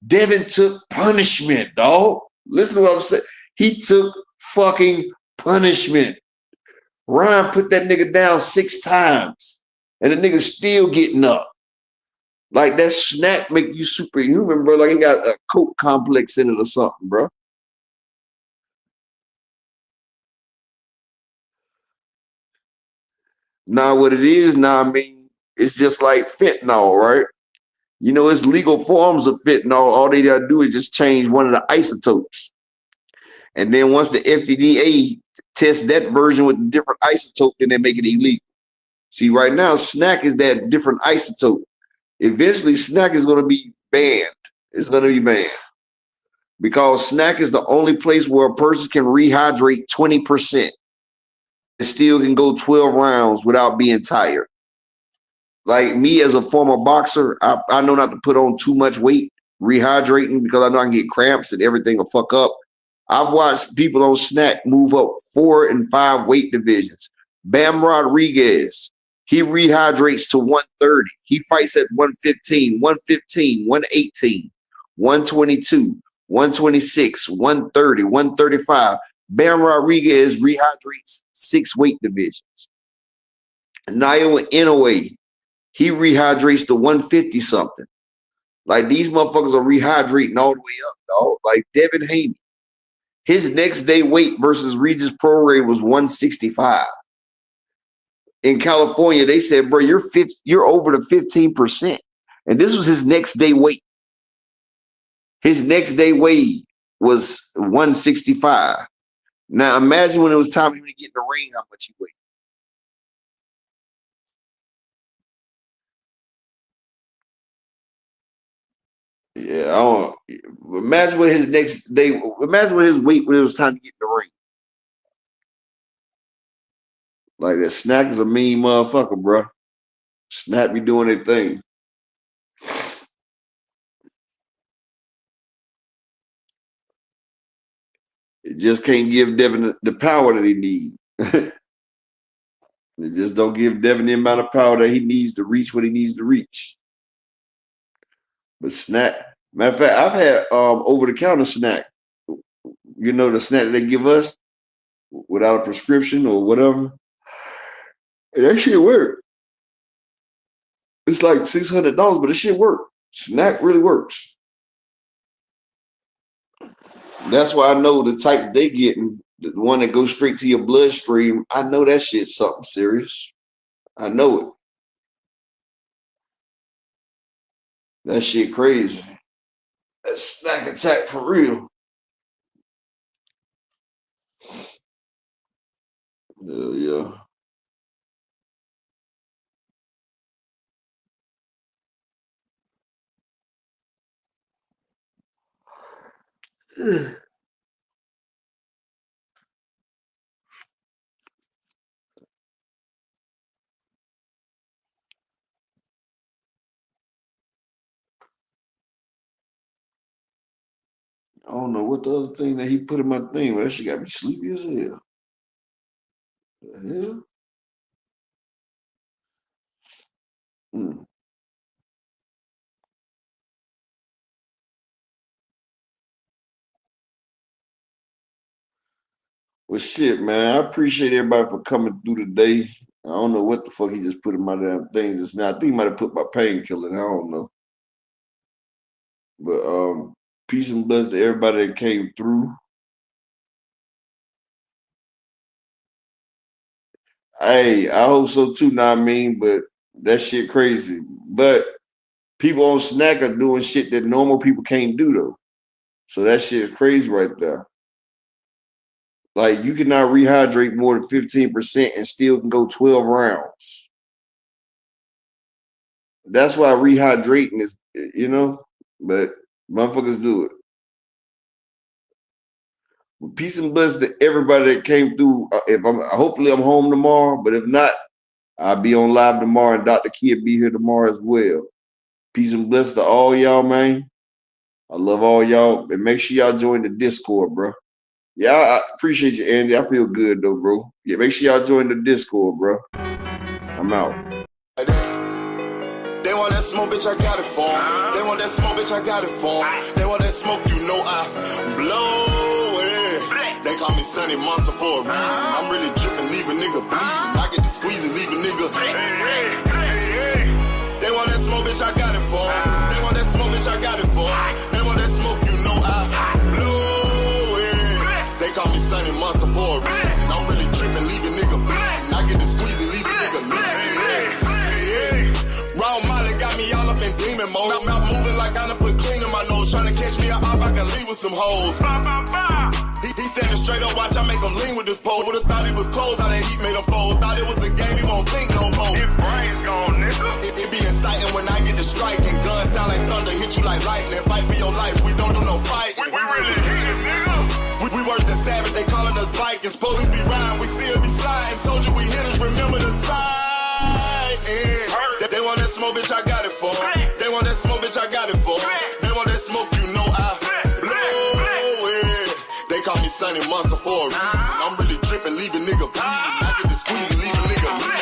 Devin took punishment, dog. Listen to what I'm saying. He took fucking punishment. Ryan put that nigga down 6 times, and the nigga still getting up. Like that snack make you superhuman, bro. Like he got a coke complex in it or something, bro. Now what it is now, I mean, it's just like fentanyl, right? You know, it's legal forms of fentanyl. All they gotta do is just change one of the isotopes. And then once the FDA tests that version with a different isotope, then they make it illegal. See, right now, snack is that different isotope. Eventually, snack is going to be banned. It's going to be banned. Because snack is the only place where a person can rehydrate 20%. And still can go 12 rounds without being tired. Like me as a former boxer, I know not to put on too much weight, rehydrating, because I know I can get cramps and everything will fuck up. I've watched people on snack move up 4 and 5 weight divisions. Bam Rodriguez, he rehydrates to 130. He fights at 115, 115, 118, 122, 126, 130, 135. Bam Rodriguez rehydrates 6 weight divisions. Naoya Inoue, he rehydrates to 150 something. Like these motherfuckers are rehydrating all the way up, dog. Like Devin Haney. His next day weight versus Regis Prograis was 165. In California, they said, bro, you're over the 15%. And this was his next day weight. His next day weight was 165. Now imagine when it was time for him to get in the ring, how much he weighed. Yeah, I don't imagine what his next day. Imagine what his weight when it was time to get in the ring. Like that snack is a mean motherfucker, bro. Snack be doing their thing. It just can't give Devin the power that he needs. It just don't give Devin the amount of power that he needs to reach what he needs to reach. But snack, matter of fact, I've had over-the-counter snack. You know, the snack that they give us without a prescription or whatever. And that shit work. It's like $600, but it shit work. Snack really works. That's why I know the type that they getting, the one that goes straight to your bloodstream. I know that shit's something serious. I know it. That shit crazy. That snack attack for real. Hell yeah. I don't know what the other thing that he put in my thing, but that shit got me sleepy as hell. The hell? Well, shit, man. I appreciate everybody for coming through today. I don't know what the fuck he just put in my damn thing just now. I think he might have put my painkiller in. I don't know. But Peace and bless to everybody that came through. Hey, I hope so too, not mean, but that shit crazy. But people on Snack are doing shit that normal people can't do though. So that shit is crazy right there. Like you cannot rehydrate more than 15% and still can go 12 rounds. That's why rehydrating is, you know, but motherfuckers do it. Peace and bless to everybody that came through. Hopefully I'm home tomorrow, but if not, I'll be on live tomorrow and Dr. Kid be here tomorrow as well. Peace and bless to all y'all, man. I love all y'all. And make sure y'all join the Discord, bro. Yeah, I appreciate you, Andy. I feel good though, bro. Yeah, make sure y'all join the Discord, bro. I'm out. They want that smoke, bitch, I got it for 'em. They want that smoke, bitch, I got it for 'em. They want that smoke, you know I blow it. They call me Sunny Monster for a reason. I'm really dripping, leave a nigga bleeding. I get to squeeze and leave a nigga. They want that smoke, bitch, I got it for 'em. They want that smoke, bitch, I got it for 'em. They want that smoke, you know I blow it. They call me Sunny Monster for a reason. I'm really dripping, leave a nigga bleeding. I get to squeeze and leave a nigga bleeding. Raw Molly got me all up in demon mode. Mouth moving like I done put clean in my nose. Trying to catch me a op, I can leave with some hoes. He standing straight up, watch I make him lean with this pole. Would've thought he was closed, how that heat made him fold. Thought it was a game, he won't think no more. His brain's gone, nigga. It be exciting when I get to striking. Guns sound like thunder, hit you like lightning. Fight for your life, we don't do no fighting. We really hit it, nigga. We worse than savage, they calling us Vikings. Police be riding, we still be sliding. Told you we hitters, remember the time. They want that smoke, bitch, I got it for 'em. They want that smoke, bitch, I got it for 'em. They want that smoke, you know I blow it. They call me Sunny Monster for a reason. I'm really dripping, leave a nigga bleeding. I get to squeeze and leave a nigga bleeding.